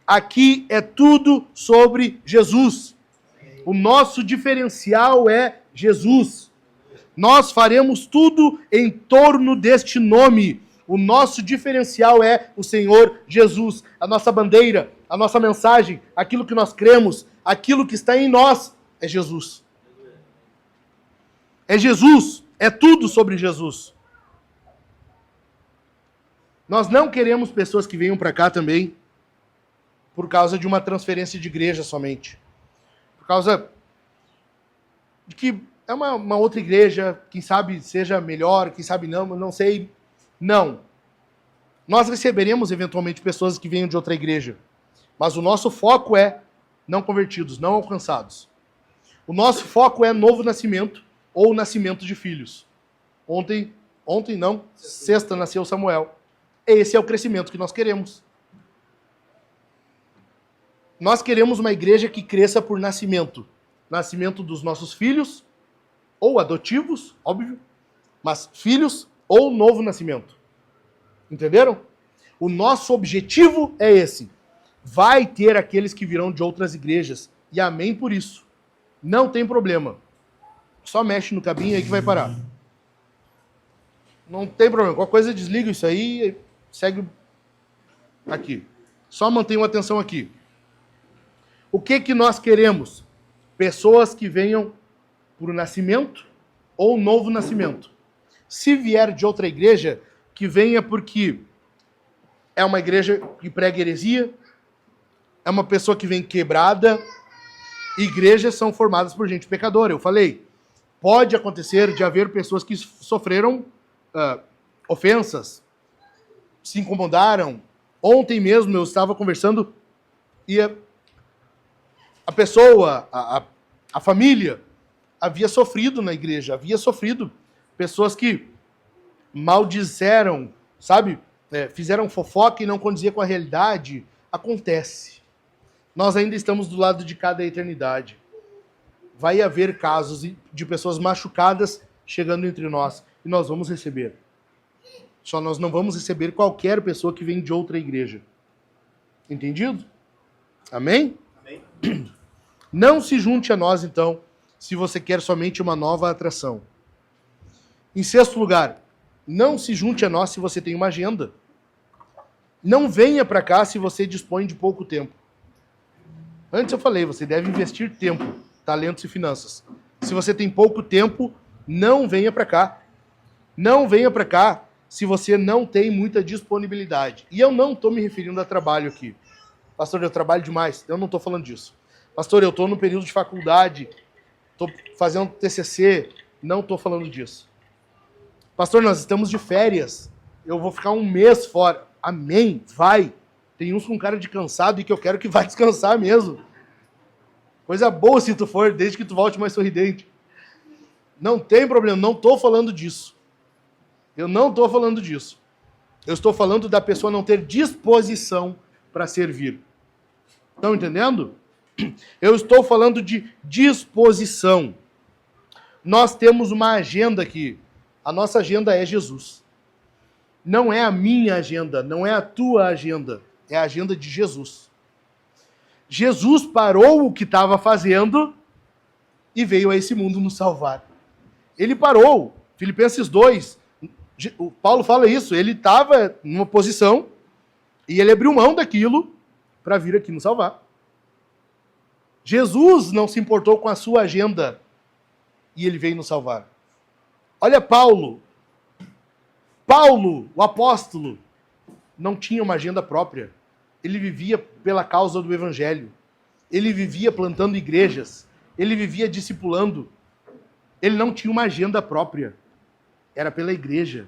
Aqui é tudo sobre Jesus. O nosso diferencial é Jesus. Nós faremos tudo em torno deste nome. O nosso diferencial é o Senhor Jesus. A nossa bandeira, a nossa mensagem, aquilo que nós cremos, aquilo que está em nós é Jesus. É Jesus. É tudo sobre Jesus. Nós não queremos pessoas que venham para cá também por causa de uma transferência de igreja somente. Por causa de que é uma outra igreja, quem sabe seja melhor, quem sabe não sei. Não. Nós receberemos eventualmente pessoas que venham de outra igreja. Mas o nosso foco é não convertidos, não alcançados. O nosso foco é novo nascimento ou nascimento de filhos. Sexta nasceu Samuel. Esse é o crescimento que nós queremos. Nós queremos uma igreja que cresça por nascimento. Nascimento dos nossos filhos, ou adotivos, óbvio, mas filhos ou novo nascimento. Entenderam? O nosso objetivo é esse. Vai ter aqueles que virão de outras igrejas. E amém por isso. Não tem problema. Só mexe no cabinho aí que vai parar. Não tem problema. Qualquer coisa desliga isso aí. Segue aqui. Só mantenham atenção aqui. O que nós queremos? Pessoas que venham por nascimento ou novo nascimento. Se vier de outra igreja, que venha porque é uma igreja que prega heresia, é uma pessoa que vem quebrada. Igrejas são formadas por gente pecadora. Eu falei, pode acontecer de haver pessoas que sofreram ofensas, se incomodaram. Ontem mesmo eu estava conversando e a pessoa, a família, havia sofrido na igreja, havia sofrido. Pessoas que maldisseram, sabe? Fizeram fofoca e não condizia com a realidade. Acontece. Nós ainda estamos do lado de cada eternidade. Vai haver casos de pessoas machucadas chegando entre nós e nós vamos receber. Só nós não vamos receber qualquer pessoa que vem de outra igreja. Entendido? Amém? Amém. Não se junte a nós, então, se você quer somente uma nova atração. Em sexto lugar, não se junte a nós se você tem uma agenda. Não venha para cá se você dispõe de pouco tempo. Antes eu falei, você deve investir tempo, talentos e finanças. Se você tem pouco tempo, não venha para cá. Não venha para cá se você não tem muita disponibilidade. E eu não estou me referindo a trabalho aqui. Pastor, eu trabalho demais. Eu não estou falando disso. Pastor, eu estou no período de faculdade, estou fazendo TCC. Não estou falando disso. Pastor, nós estamos de férias. Eu vou ficar um mês fora. Amém, vai. Tem uns com cara de cansado e que eu quero que vá descansar mesmo. Coisa boa se tu for, desde que tu volte mais sorridente. Não tem problema, não estou falando disso. Eu não estou falando disso. Eu estou falando da pessoa não ter disposição para servir. Estão entendendo? Eu estou falando de disposição. Nós temos uma agenda aqui. A nossa agenda é Jesus. Não é a minha agenda, não é a tua agenda. É a agenda de Jesus. Jesus parou o que estava fazendo e veio a esse mundo nos salvar. Ele parou. Filipenses 2, o Paulo fala isso. Ele estava numa posição e ele abriu mão daquilo para vir aqui nos salvar. Jesus não se importou com a sua agenda e ele veio nos salvar. Olha Paulo. Paulo, o apóstolo, não tinha uma agenda própria. Ele vivia pela causa do evangelho. Ele vivia plantando igrejas. Ele vivia discipulando. Ele não tinha uma agenda própria. Era pela igreja.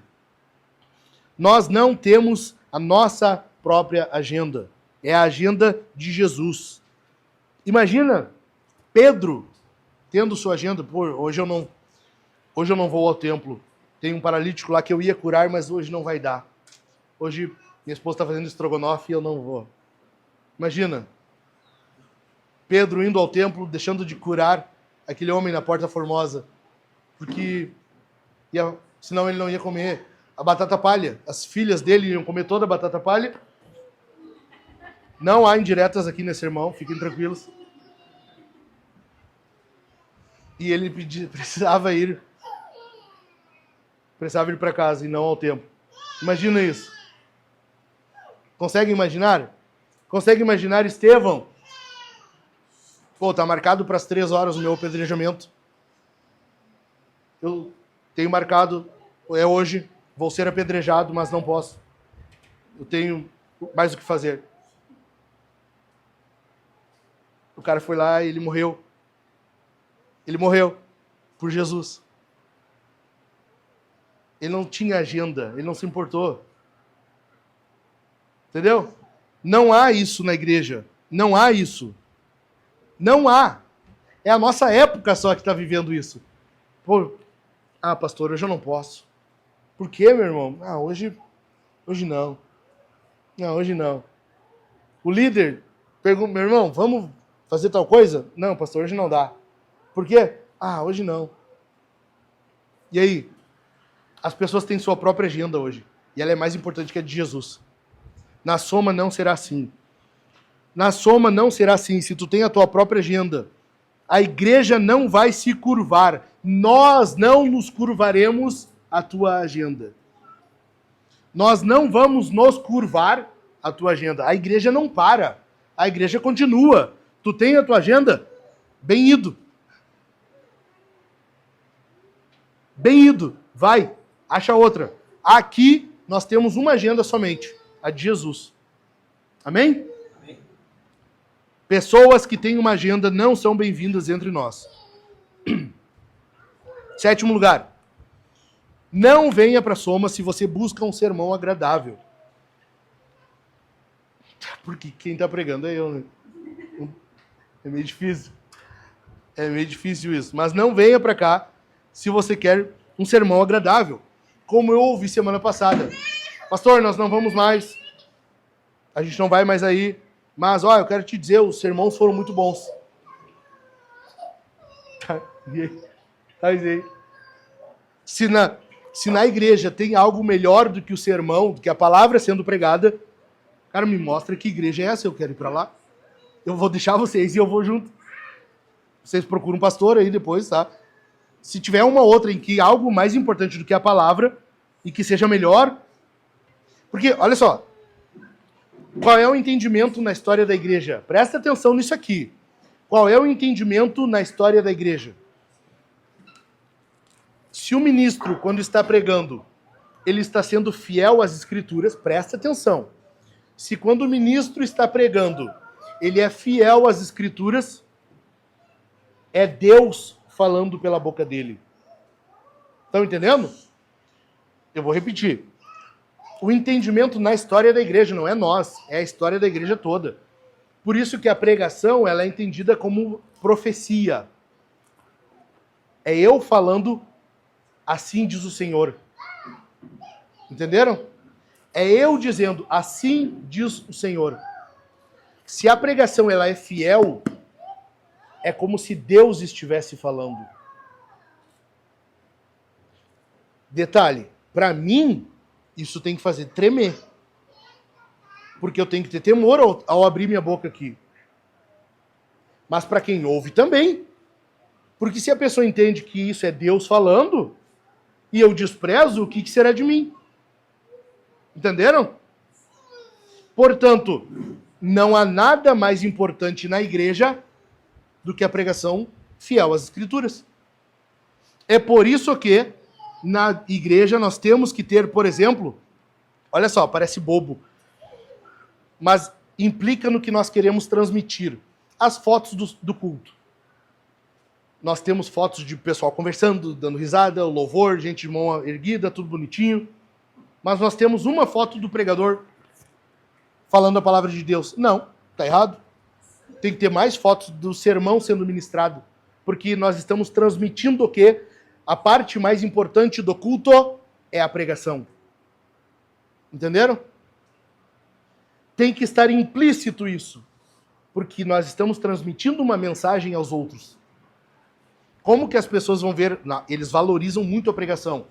Nós não temos a nossa própria agenda. É a agenda de Jesus. Imagina Pedro tendo sua agenda. Pô, hoje eu não vou ao templo. Tem um paralítico lá que eu ia curar, mas hoje não vai dar. Hoje minha esposa está fazendo estrogonofe e eu não vou. Imagina. Pedro indo ao templo, deixando de curar aquele homem na Porta Formosa. Porque senão ele não ia comer a batata palha. As filhas dele iam comer toda a batata palha. Não há indiretas aqui nesse sermão, fiquem tranquilos. E ele precisava ir para casa e não ao templo. Imagina isso. Consegue imaginar? Consegue imaginar Estevão? Pô, tá marcado para as 3 horas o meu apedrejamento. Eu tenho marcado, é hoje, vou ser apedrejado, mas não posso. Eu tenho mais o que fazer. O cara foi lá e ele morreu. Ele morreu por Jesus. Ele não tinha agenda, ele não se importou. Entendeu? Não há isso na igreja. Não há isso. Não há. É a nossa época só que está vivendo isso. Pô, pastor, hoje eu não posso. Por quê, meu irmão? Hoje não. Não, hoje não. O líder pergunta, meu irmão, vamos fazer tal coisa? Não, pastor, hoje não dá. Por quê? Hoje não. E aí? As pessoas têm sua própria agenda hoje. E ela é mais importante que a de Jesus. Na soma não será assim. Na soma não será assim. Se tu tem a tua própria agenda, a igreja não vai se curvar. Nós não nos curvaremos à tua agenda. Nós não vamos nos curvar à tua agenda. A igreja não para. A igreja continua. Tu tem a tua agenda? Bem ido. Bem ido. Vai. Acha outra. Aqui nós temos uma agenda somente. A de Jesus. Amém? Amém. Pessoas que têm uma agenda não são bem-vindas entre nós. 7º lugar. Não venha para a Soma se você busca um sermão agradável. Porque quem está pregando é eu, né? É meio difícil. É meio difícil isso. Mas não venha para cá se você quer um sermão agradável. Como eu ouvi semana passada. Pastor, nós não vamos mais. A gente não vai mais aí. Mas, eu quero te dizer, os sermões foram muito bons. Se na igreja tem algo melhor do que o sermão, do que a palavra sendo pregada, cara, me mostra que igreja é essa, eu quero ir para lá. Eu vou deixar vocês e eu vou junto. Vocês procuram um pastor aí depois, tá? Se tiver uma outra em que algo mais importante do que a palavra e que seja melhor. Porque, olha só, qual é o entendimento na história da igreja? Presta atenção nisso aqui. Qual é o entendimento na história da igreja? Se o ministro, quando está pregando, ele está sendo fiel às escrituras, presta atenção. Se quando o ministro está pregando, ele é fiel às escrituras, é Deus falando pela boca dele. Estão entendendo? Eu vou repetir. O entendimento na história da igreja não é nós, é a história da igreja toda. Por isso que a pregação ela é entendida como profecia. É eu falando, assim diz o Senhor. Entenderam? É eu dizendo, assim diz o Senhor. Se a pregação ela é fiel, é como se Deus estivesse falando. Detalhe, para mim, isso tem que fazer tremer. Porque eu tenho que ter temor ao abrir minha boca aqui. Mas para quem ouve também. Porque se a pessoa entende que isso é Deus falando, e eu desprezo, o que será de mim? Entenderam? Portanto, não há nada mais importante na igreja do que a pregação fiel às Escrituras. É por isso que na igreja nós temos que ter, por exemplo, olha só, parece bobo, mas implica no que nós queremos transmitir. As fotos do culto. Nós temos fotos de pessoal conversando, dando risada, louvor, gente de mão erguida, tudo bonitinho. Mas nós temos uma foto do pregador falando a palavra de Deus. Não, está errado. Tem que ter mais fotos do sermão sendo ministrado. Porque nós estamos transmitindo o quê? A parte mais importante do culto é a pregação. Entenderam? Tem que estar implícito isso. Porque nós estamos transmitindo uma mensagem aos outros. Como que as pessoas vão ver? Não, eles valorizam muito a pregação.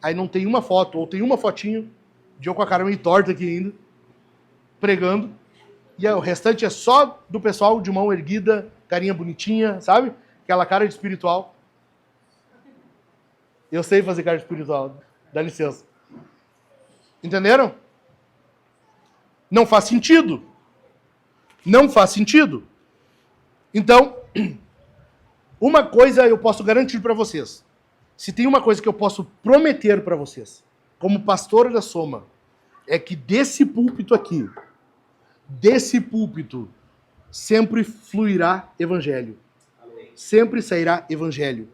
Aí não tem uma foto, ou tem uma fotinho, de eu com a cara meio torta aqui ainda, pregando, e o restante é só do pessoal de mão erguida, carinha bonitinha, sabe? Aquela cara de espiritual. Eu sei fazer cara de espiritual, dá licença. Entenderam? Não faz sentido. Não faz sentido. Então, uma coisa eu posso garantir para vocês. Se tem uma coisa que eu posso prometer para vocês, como pastor da Soma, é que desse púlpito aqui, sempre fluirá evangelho. Sempre sairá evangelho.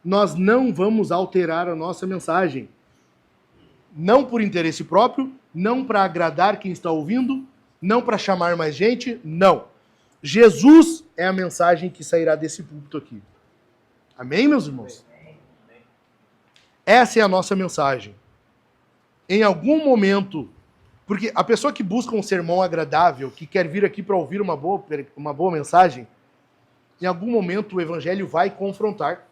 Nós não vamos alterar a nossa mensagem. Não por interesse próprio, não para agradar quem está ouvindo, não para chamar mais gente, não. Jesus é a mensagem que sairá desse púlpito aqui. Amém, meus irmãos? Essa é a nossa mensagem. Em algum momento, porque a pessoa que busca um sermão agradável, que quer vir aqui para ouvir uma boa mensagem, em algum momento o evangelho vai confrontar.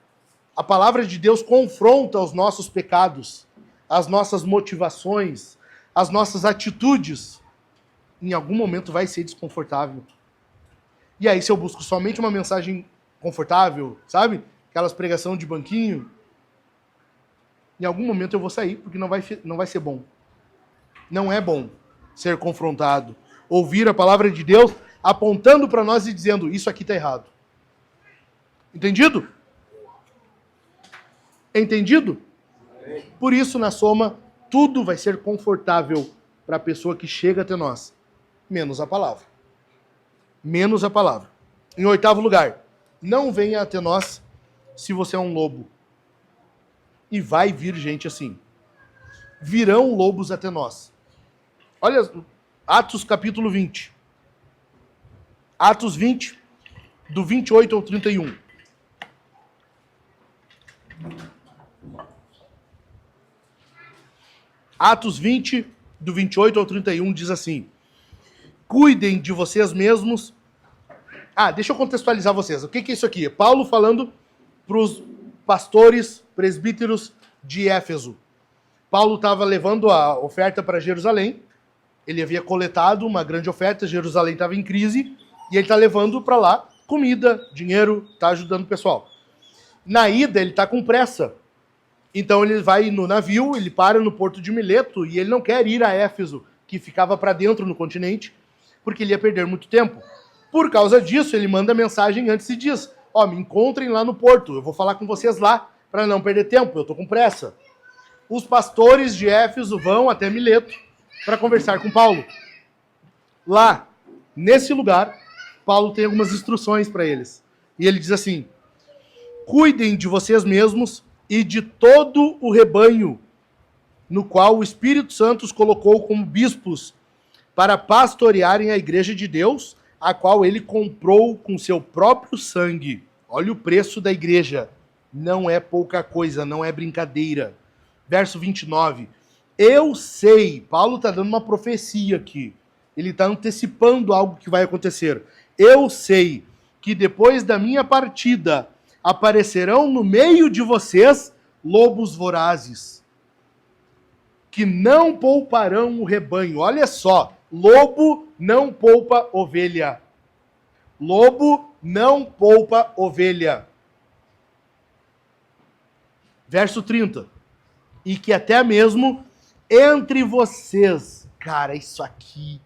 A palavra de Deus confronta os nossos pecados, as nossas motivações, as nossas atitudes. Em algum momento vai ser desconfortável. E aí, se eu busco somente uma mensagem confortável, sabe? Aquelas pregação de banquinho, em algum momento eu vou sair, porque não vai ser bom. Não é bom ser confrontado. Ouvir a palavra de Deus apontando para nós e dizendo, isso aqui está errado. Entendido? Entendido? Por isso, na Soma, tudo vai ser confortável para a pessoa que chega até nós. Menos a palavra. Menos a palavra. Em 8º lugar, não venha até nós se você é um lobo. E vai vir gente assim. Virão lobos até nós. Olha, Atos capítulo 20. Atos 20, do 28 ao 31. Atos 20, do 28 ao 31, diz assim: cuidem de vocês mesmos. Deixa eu contextualizar vocês. O que é isso aqui? Paulo falando para os pastores, presbíteros de Éfeso. Paulo estava levando a oferta para Jerusalém. Ele havia coletado uma grande oferta, Jerusalém estava em crise, e ele está levando para lá comida, dinheiro, está ajudando o pessoal. Na ida, ele está com pressa. Então ele vai no navio, ele para no porto de Mileto, e ele não quer ir a Éfeso, que ficava para dentro no continente, porque ele ia perder muito tempo. Por causa disso, ele manda mensagem antes e diz, me encontrem lá no porto, eu vou falar com vocês lá, para não perder tempo, eu estou com pressa. Os pastores de Éfeso vão até Mileto para conversar com Paulo. Lá, nesse lugar, Paulo tem algumas instruções para eles. E ele diz assim, cuidem de vocês mesmos e de todo o rebanho no qual o Espírito Santo os colocou como bispos para pastorearem a igreja de Deus, a qual ele comprou com seu próprio sangue. Olha o preço da igreja. Não é pouca coisa, não é brincadeira. Verso 29. Eu sei, Paulo está dando uma profecia aqui. Ele está antecipando algo que vai acontecer. Eu sei que depois da minha partida aparecerão no meio de vocês lobos vorazes, que não pouparão o rebanho. Olha só, lobo não poupa ovelha. Lobo não poupa ovelha. Verso 30. E que até mesmo entre vocês, cara, isso aqui,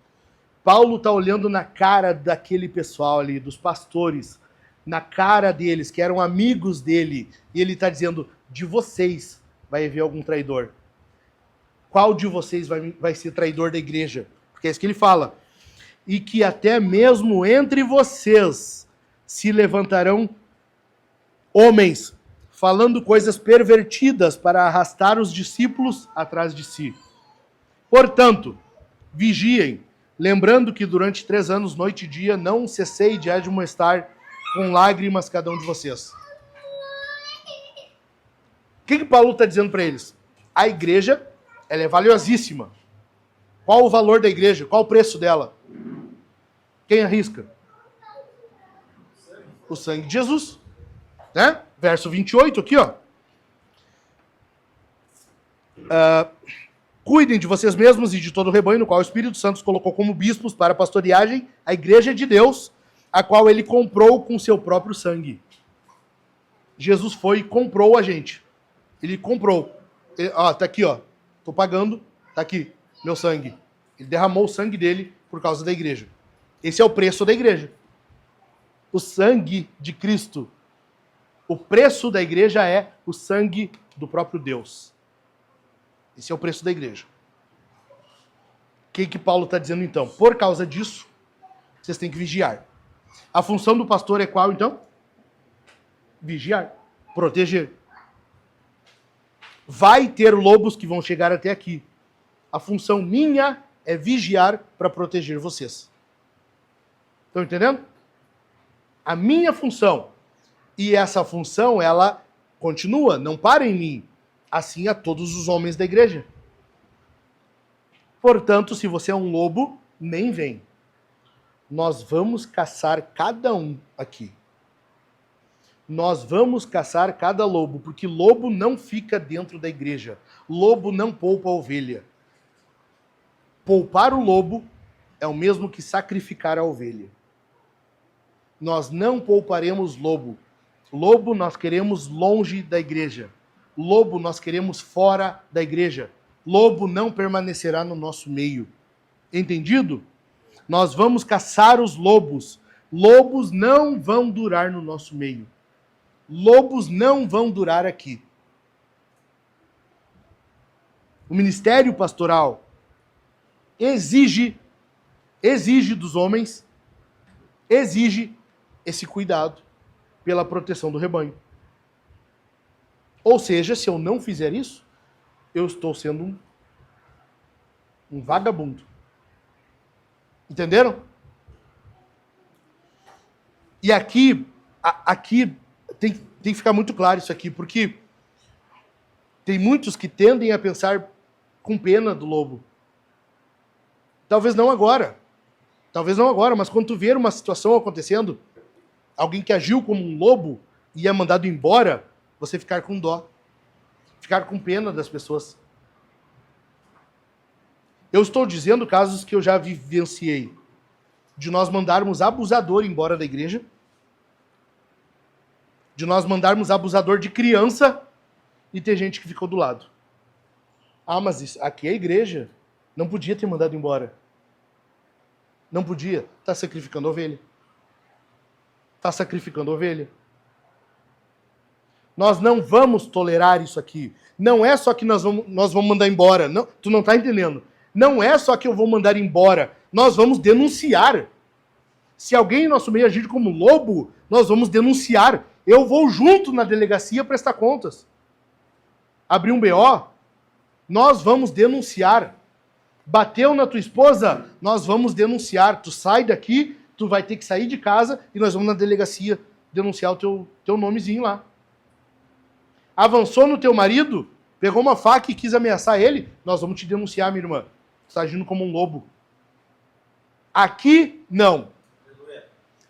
Paulo está olhando na cara daquele pessoal ali, dos pastores, na cara deles, que eram amigos dele, e ele está dizendo, de vocês vai haver algum traidor. Qual de vocês vai ser traidor da igreja? Porque é isso que ele fala. E que até mesmo entre vocês se levantarão homens, falando coisas pervertidas para arrastar os discípulos atrás de si. Portanto, vigiem, lembrando que durante 3 anos, noite e dia, não cessei de admoestar com lágrimas cada um de vocês. O que Paulo está dizendo para eles? A igreja, ela é valiosíssima. Qual o valor da igreja? Qual o preço dela? Quem arrisca? O sangue de Jesus. Né? Verso 28 aqui, ó. Cuidem de vocês mesmos e de todo o rebanho, no qual o Espírito Santo os colocou como bispos para pastorearem a igreja de Deus, a qual ele comprou com seu próprio sangue. Jesus foi e comprou a gente. Ele comprou. Tá aqui, ó. Tô pagando, Tá aqui, meu sangue. Ele derramou o sangue dele por causa da igreja. Esse é o preço da igreja. O sangue de Cristo. O preço da igreja é o sangue do próprio Deus. Esse é o preço da igreja. O que Paulo está dizendo então? Por causa disso, vocês têm que vigiar. A função do pastor é qual então? Vigiar. Proteger. Vai ter lobos que vão chegar até aqui. A função minha é vigiar para proteger vocês. Estão entendendo? A minha função. E essa função, ela continua, não para em mim. Assim a todos os homens da igreja. Portanto, se você é um lobo, nem vem. Nós vamos caçar cada um aqui. Nós vamos caçar cada lobo, porque lobo não fica dentro da igreja. Lobo não poupa a ovelha. Poupar o lobo é o mesmo que sacrificar a ovelha. Nós não pouparemos lobo. Lobo nós queremos longe da igreja. Lobo nós queremos fora da igreja. Lobo não permanecerá no nosso meio. Entendido? Nós vamos caçar os lobos. Lobos não vão durar no nosso meio. Lobos não vão durar aqui. O ministério pastoral exige dos homens, exige esse cuidado pela proteção do rebanho. Ou seja, se eu não fizer isso, eu estou sendo um vagabundo. Entenderam? E aqui tem que ficar muito claro isso aqui, porque tem muitos que tendem a pensar com pena do lobo. Talvez não agora, mas quando tu ver uma situação acontecendo, alguém que agiu como um lobo e é mandado embora, você ficar com dó, ficar com pena das pessoas. Eu estou dizendo casos que eu já vivenciei, de nós mandarmos abusador embora da igreja, de nós mandarmos abusador de criança e ter gente que ficou do lado. Ah, mas isso, aqui é a igreja, não podia ter mandado embora. Não podia. Está sacrificando ovelha. Está sacrificando ovelha. Nós não vamos tolerar isso aqui. Não é só que nós vamos mandar embora. Não, tu não está entendendo. Não é só que eu vou mandar embora. Nós vamos denunciar. Se alguém em nosso meio agir como lobo, nós vamos denunciar. Eu vou junto na delegacia prestar contas. Abrir um BO, nós vamos denunciar. Bateu na tua esposa, nós vamos denunciar. Tu sai daqui, tu vai ter que sair de casa e nós vamos na delegacia denunciar o teu nomezinho lá. Avançou no teu marido, pegou uma faca e quis ameaçar ele, nós vamos te denunciar, minha irmã. Tu está agindo como um lobo. Aqui, não.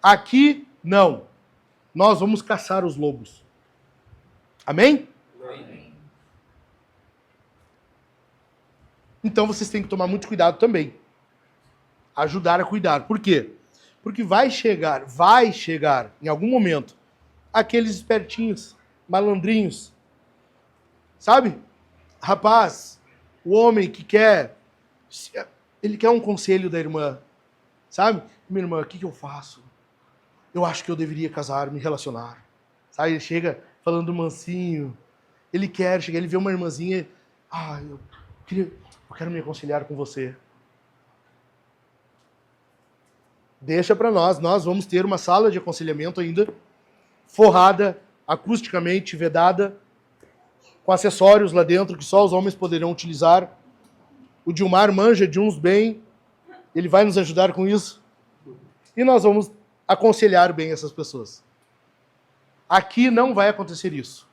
Aqui, não. Nós vamos caçar os lobos. Amém? Amém. Então vocês têm que tomar muito cuidado também. Ajudar a cuidar. Por quê? Porque vai chegar em algum momento, aqueles espertinhos, malandrinhos. Sabe? Rapaz, o homem que ele quer um conselho da irmã. Sabe? Minha irmã, o que eu faço? Eu acho que eu deveria casar, me relacionar. Sabe? Ele chega falando mansinho. Ele vê uma irmãzinha. Eu quero me reconciliar com você. Deixa para nós vamos ter uma sala de aconselhamento ainda, forrada, acusticamente vedada, com acessórios lá dentro que só os homens poderão utilizar. O Dilmar manja de uns bem, ele vai nos ajudar com isso. E nós vamos aconselhar bem essas pessoas. Aqui não vai acontecer isso.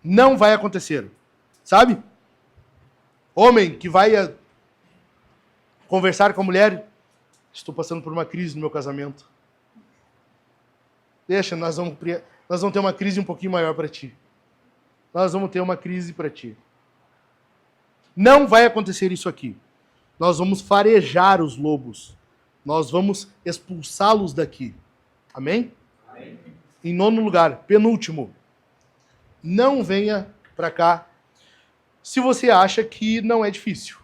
Não vai acontecer. Sabe? Homem que vai conversar com a mulher, estou passando por uma crise no meu casamento. Deixa, nós vamos ter uma crise um pouquinho maior para ti. Nós vamos ter uma crise para ti. Não vai acontecer isso aqui. Nós vamos farejar os lobos. Nós vamos expulsá-los daqui. Amém? Amém? Em nono lugar, penúltimo. Não venha para cá se você acha que não é difícil.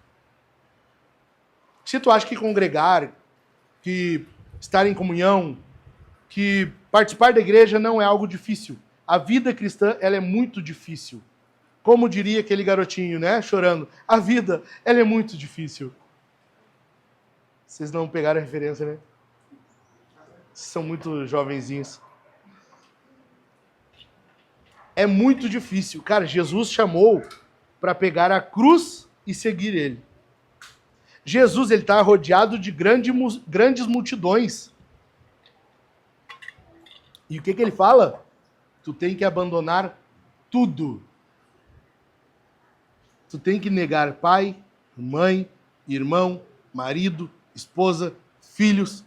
Se tu acha que congregar, que estar em comunhão, que participar da igreja não é algo difícil. A vida cristã, ela é muito difícil. Como diria aquele garotinho, né, chorando. A vida, ela é muito difícil. Vocês não pegaram a referência, né? Vocês são muito jovenzinhos. É muito difícil. Cara, Jesus chamou para pegar a cruz e seguir ele. Jesus, ele está rodeado de grandes multidões. E o que ele fala? Tu tem que abandonar tudo. Tu tem que negar pai, mãe, irmão, marido, esposa, filhos.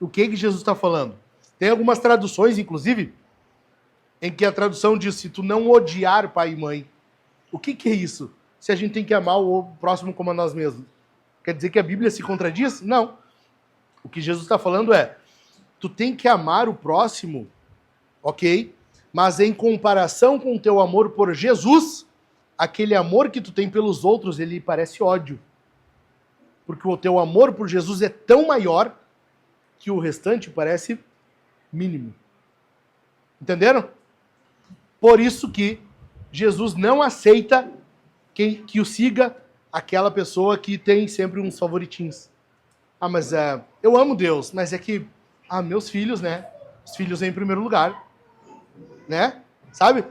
O que Jesus está falando? Tem algumas traduções, inclusive, em que a tradução diz, se tu não odiar pai e mãe. O que é isso? Se a gente tem que amar o próximo como a nós mesmos. Quer dizer que a Bíblia se contradiz? Não. O que Jesus está falando é, tu tem que amar o próximo, ok? Mas em comparação com o teu amor por Jesus, aquele amor que tu tem pelos outros, ele parece ódio. Porque o teu amor por Jesus é tão maior que o restante parece mínimo. Entenderam? Por isso que Jesus não aceita que o siga aquela pessoa que tem sempre uns favoritinhos. Ah, mas eu amo Deus, mas é que, meus filhos, né? Os filhos em primeiro lugar. Né? Sabe?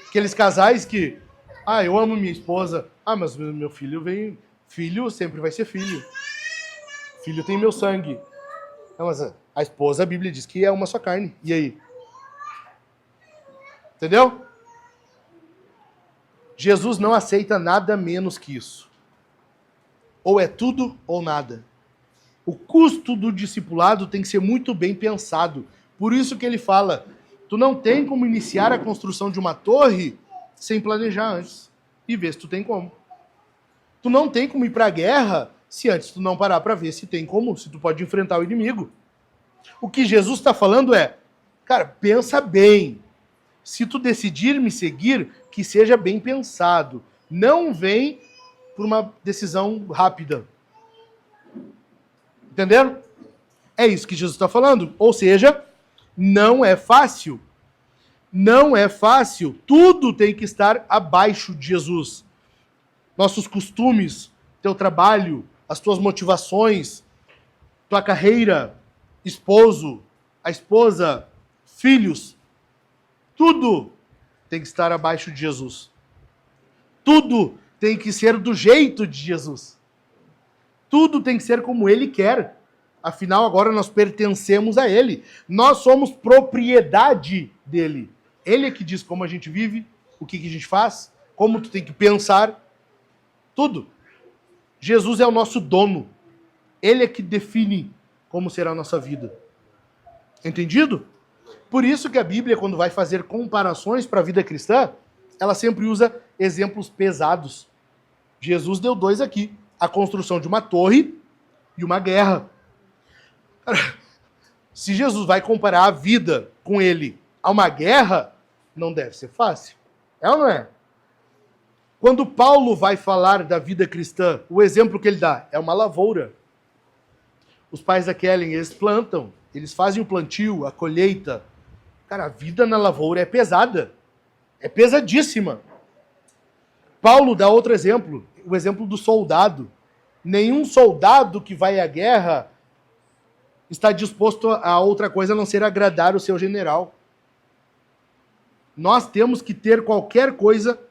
Aqueles casais que, eu amo minha esposa, mas meu filho vem... Filho sempre vai ser filho. Filho tem meu sangue. Não, mas a esposa, a Bíblia diz que é uma só carne. E aí? Entendeu? Jesus não aceita nada menos que isso. Ou é tudo ou nada. O custo do discipulado tem que ser muito bem pensado. Por isso que ele fala, tu não tem como iniciar a construção de uma torre sem planejar antes. E ver se tu tem como. Tu não tem como ir para a guerra se antes tu não parar para ver se tem como, se tu pode enfrentar o inimigo. O que Jesus está falando é, cara, pensa bem. Se tu decidir me seguir, que seja bem pensado. Não vem por uma decisão rápida. Entenderam? É isso que Jesus está falando. Ou seja, não é fácil. Não é fácil. Tudo tem que estar abaixo de Jesus. Nossos costumes, teu trabalho, as tuas motivações, tua carreira, esposo, a esposa, filhos, tudo tem que estar abaixo de Jesus. Tudo tem que ser do jeito de Jesus. Tudo tem que ser como Ele quer. Afinal, agora nós pertencemos a Ele. Nós somos propriedade dEle. Ele é que diz como a gente vive, o que a gente faz, como tu tem que pensar. Tudo. Jesus é o nosso dono. Ele é que define como será a nossa vida. Entendido? Por isso que a Bíblia, quando vai fazer comparações para a vida cristã, ela sempre usa exemplos pesados. Jesus deu 2 aqui. A construção de uma torre e uma guerra. Se Jesus vai comparar a vida com ele a uma guerra, não deve ser fácil. É ou não é? Quando Paulo vai falar da vida cristã, o exemplo que ele dá é uma lavoura. Os pais da Kellen, eles plantam, eles fazem o plantio, a colheita. Cara, a vida na lavoura é pesada. É pesadíssima. Paulo dá outro exemplo, o exemplo do soldado. Nenhum soldado que vai à guerra está disposto a outra coisa a não ser agradar o seu general. Nós temos que ter qualquer coisa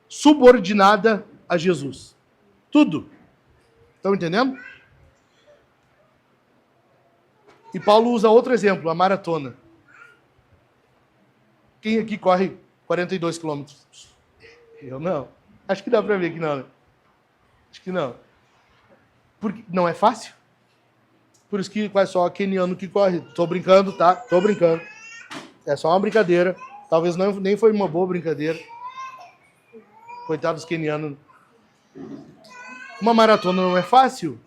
subordinada a Jesus. Tudo. Estão entendendo? E Paulo usa outro exemplo, a maratona. Quem aqui corre 42 quilômetros? Eu não. Acho que dá para ver que não, né? Acho que não. Porque não é fácil. Por isso que quase só keniano que corre. Tô brincando, tá? Tô brincando. É só uma brincadeira. Talvez nem foi uma boa brincadeira. Coitados kenianos. Uma maratona não é fácil.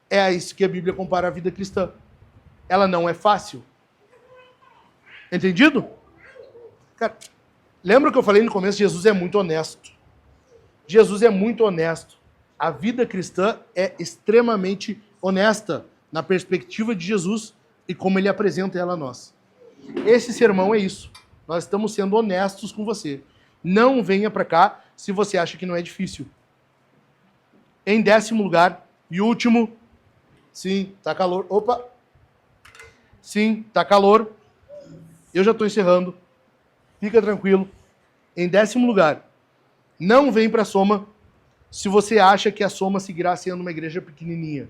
É a isso que a Bíblia compara a vida cristã. Ela não é fácil. Entendido? Cara, Lembra que eu falei no começo? Jesus é muito honesto. Jesus é muito honesto. A vida cristã é extremamente honesta na perspectiva de Jesus e como ele apresenta ela a nós. Esse sermão é isso. Nós estamos sendo honestos com você. Não venha para cá se você acha que não é difícil. Em 10º lugar e último, sim, tá calor. Opa! Sim, tá calor. Eu já estou encerrando. Fica tranquilo. Em 10º lugar, não vem para a Soma se você acha que a Soma seguirá sendo uma igreja pequenininha.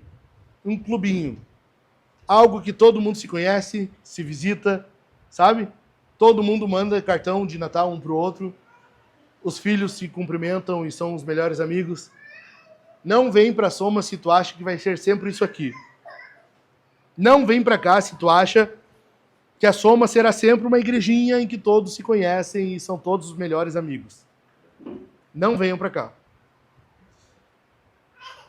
Um clubinho. Algo que todo mundo se conhece, se visita, sabe? Todo mundo manda cartão de Natal um pro outro. Os filhos se cumprimentam e são os melhores amigos. Não vem pra Soma se tu acha que vai ser sempre isso aqui. Não vem pra cá se tu acha que a Soma será sempre uma igrejinha em que todos se conhecem e são todos os melhores amigos. Não venham pra cá.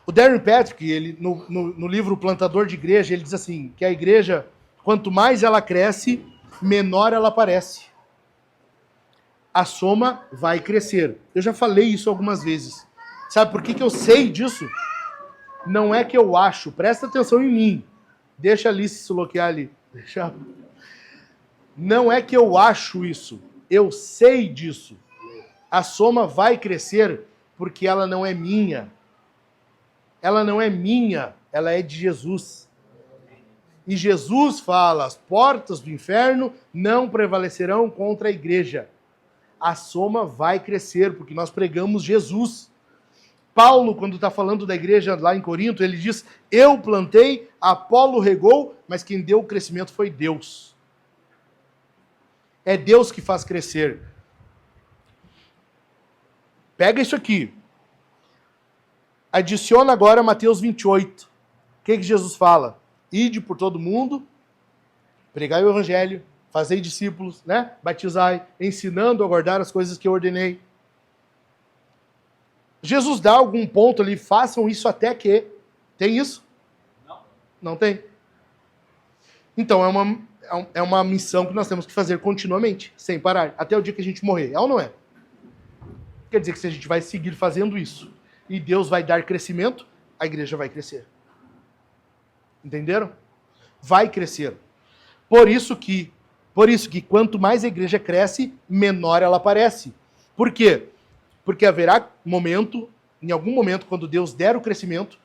O Darren Patrick, ele, no livro Plantador de Igreja, ele diz assim, que a igreja, quanto mais ela cresce, menor ela parece. A Soma vai crescer. Eu já falei isso algumas vezes. Sabe por que eu sei disso? Não é que eu acho. Presta atenção em mim. Deixa a Alice se bloquear ali. Deixa. Não é que eu acho isso. Eu sei disso. A Soma vai crescer porque ela não é minha. Ela não é minha, ela é de Jesus. E Jesus fala, as portas do inferno não prevalecerão contra a igreja. A Soma vai crescer, porque nós pregamos Jesus. Paulo, quando está falando da igreja lá em Corinto, ele diz, eu plantei, Apolo regou, mas quem deu o crescimento foi Deus. É Deus que faz crescer. Pega isso aqui. Adiciona agora Mateus 28. O que Jesus fala? Ide por todo mundo, pregai o evangelho, fazei discípulos, né? Batizai, ensinando a guardar as coisas que eu ordenei. Jesus dá algum ponto ali, façam isso até que. Tem isso? Não. Não tem? Então é uma missão que nós temos que fazer continuamente, sem parar, até o dia que a gente morrer. É ou não é? Quer dizer que se a gente vai seguir fazendo isso, e Deus vai dar crescimento, a igreja vai crescer. Entenderam? Vai crescer. Por isso que quanto mais a igreja cresce, menor ela parece. Por quê? Porque haverá momento, em algum momento, quando Deus der o crescimento,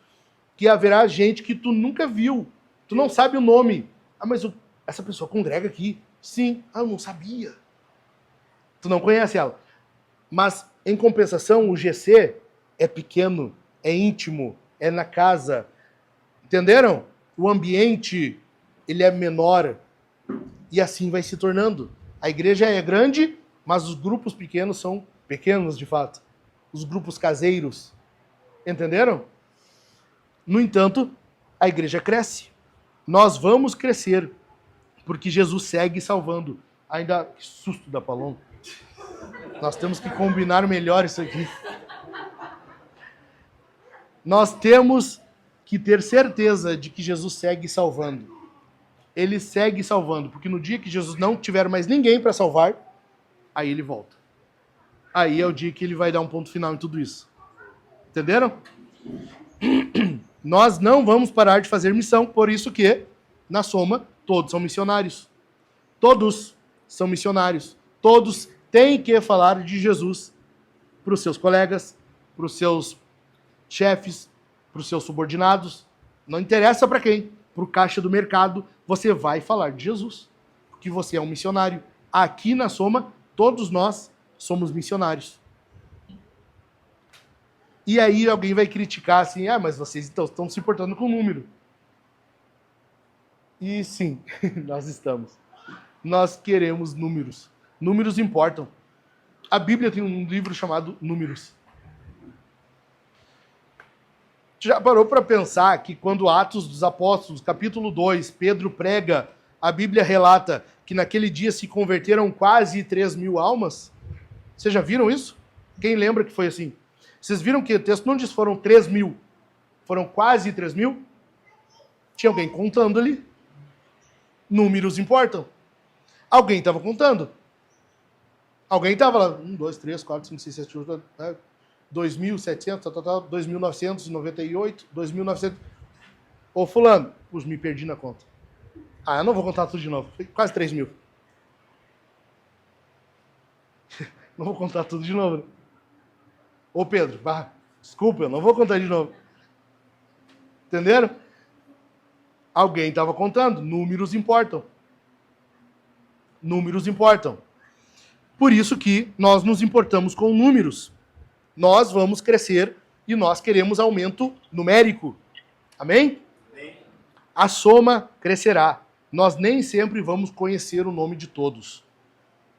que haverá gente que tu nunca viu. Tu não sabe o nome. Ah, mas essa pessoa congrega aqui. Sim. Ah, eu não sabia. Tu não conhece ela. Mas, em compensação, o GC é pequeno, é íntimo, é na casa. Entenderam? O ambiente, ele é menor. E assim vai se tornando. A igreja é grande, mas os grupos pequenos são pequenos, de fato. Os grupos caseiros. Entenderam? No entanto, a igreja cresce. Nós vamos crescer, porque Jesus segue salvando. Ainda, que susto da Paloma. Nós temos que combinar melhor isso aqui. Nós temos que ter certeza de que Jesus segue salvando. Ele segue salvando, porque no dia que Jesus não tiver mais ninguém para salvar, aí ele volta. Aí é o dia que ele vai dar um ponto final em tudo isso. Entenderam? Nós não vamos parar de fazer missão, por isso que, na Soma, todos são missionários. Todos são missionários. Todos têm que falar de Jesus para os seus colegas, para os seus chefes, para os seus subordinados. Não interessa para quem. Para o caixa do mercado, você vai falar de Jesus. Porque você é um missionário. Aqui na Soma, todos nós somos missionários. E aí alguém vai criticar assim, mas vocês estão se importando com o número. E sim, nós estamos. Nós queremos números. Números importam. A Bíblia tem um livro chamado Números. Já parou para pensar que quando Atos dos Apóstolos, capítulo 2, Pedro prega, a Bíblia relata que naquele dia se converteram quase 3.000 almas? Vocês já viram isso? Quem lembra que foi assim? Vocês viram que o texto não diz foram 3.000, foram quase 3.000? Tinha alguém contando ali. Números importam. Alguém estava contando. Alguém estava lá, 1, 2, 3, 4, 5, 6, 7, 8, 2.700, 2.998, 2.900. Ô, fulano, me perdi na conta. Eu não vou contar tudo de novo. Quase 3.000. Não vou contar tudo de novo. Né? Ô, Pedro, desculpa, eu não vou contar de novo. Entenderam? Alguém estava contando. Números importam. Números importam. Por isso que nós nos importamos com números. Nós vamos crescer e nós queremos aumento numérico. Amém? Amém. A soma crescerá. Nós nem sempre vamos conhecer o nome de todos.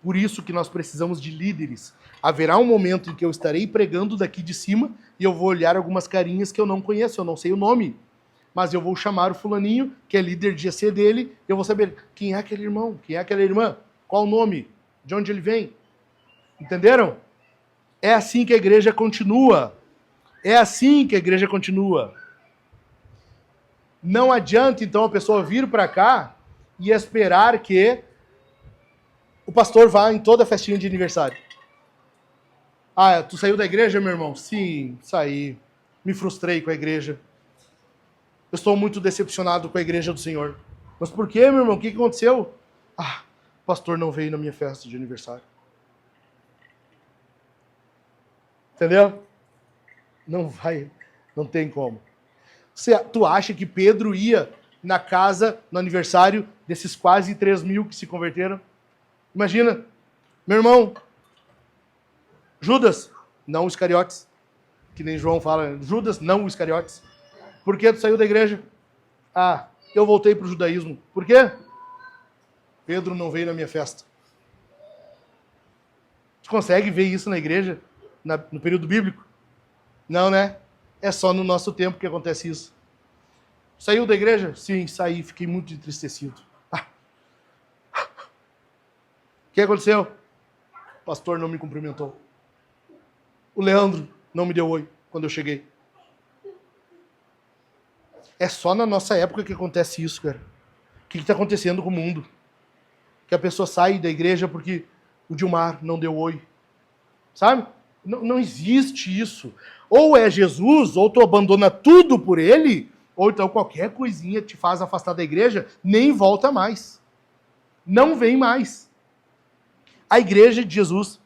Por isso que nós precisamos de líderes. Haverá um momento em que eu estarei pregando daqui de cima e eu vou olhar algumas carinhas que eu não conheço, eu não sei o nome. Mas eu vou chamar o fulaninho, que é líder de GC dele, e eu vou saber quem é aquele irmão, quem é aquela irmã, qual o nome, de onde ele vem. Entenderam? É assim que a igreja continua. É assim que a igreja continua. Não adianta, então, a pessoa vir para cá e esperar que o pastor vá em toda a festinha de aniversário. Tu saiu da igreja, meu irmão? Sim, saí. Me frustrei com a igreja. Eu estou muito decepcionado com a igreja do Senhor. Mas por quê, meu irmão? O que aconteceu? O pastor não veio na minha festa de aniversário. Entendeu? Não vai, não tem como. Tu acha que Pedro ia na casa, no aniversário desses quase 3.000 que se converteram? Imagina, meu irmão, Judas, não os Iscariotes, que nem João fala, Judas, não os Iscariotes. Por que tu saiu da igreja? Eu voltei para o judaísmo. Por quê? Pedro não veio na minha festa. Tu consegue ver isso na igreja, no período bíblico? Não, né? É só no nosso tempo que acontece isso. Saiu da igreja? Sim, saí. Fiquei muito entristecido. O que aconteceu? O pastor não me cumprimentou. O Leandro não me deu oi quando eu cheguei. É só na nossa época que acontece isso, cara. O que está acontecendo com o mundo? Que a pessoa sai da igreja porque o Dilmar não deu oi. Sabe? Não existe isso. Ou é Jesus, ou tu abandona tudo por ele, ou então qualquer coisinha te faz afastar da igreja, nem volta mais. Não vem mais. A igreja de Jesus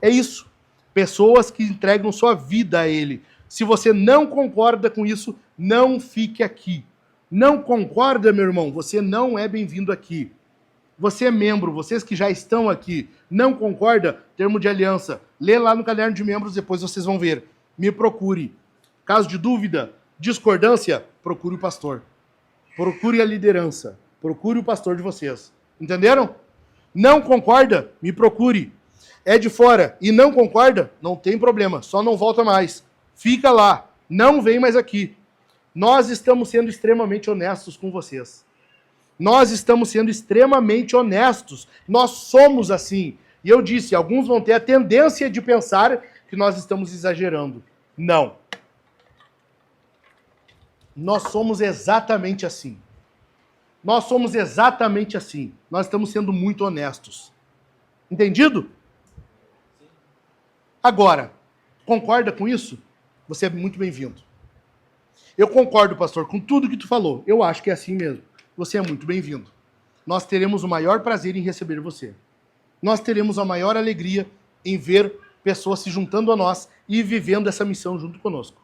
é isso. Pessoas que entregam sua vida a ele. Se você não concorda com isso, não fique aqui. Não concorda, meu irmão? Você não é bem-vindo aqui. Você é membro, vocês que já estão aqui, não concorda? Termo de aliança. Lê lá no caderno de membros, depois vocês vão ver. Me procure. Caso de dúvida, discordância, procure o pastor. Procure a liderança. Procure o pastor de vocês. Entenderam? Não concorda? Me procure. É de fora e não concorda? Não tem problema, só não volta mais. Fica lá, não vem mais aqui. Nós estamos sendo extremamente honestos com vocês. Nós estamos sendo extremamente honestos. Nós somos assim. E eu disse, alguns vão ter a tendência de pensar que nós estamos exagerando. Não. Nós somos exatamente assim. Nós somos exatamente assim. Nós estamos sendo muito honestos. Entendido? Agora, concorda com isso? Você é muito bem-vindo. Eu concordo, pastor, com tudo que tu falou. Eu acho que é assim mesmo. Você é muito bem-vindo. Nós teremos o maior prazer em receber você. Nós teremos a maior alegria em ver pessoas se juntando a nós e vivendo essa missão junto conosco.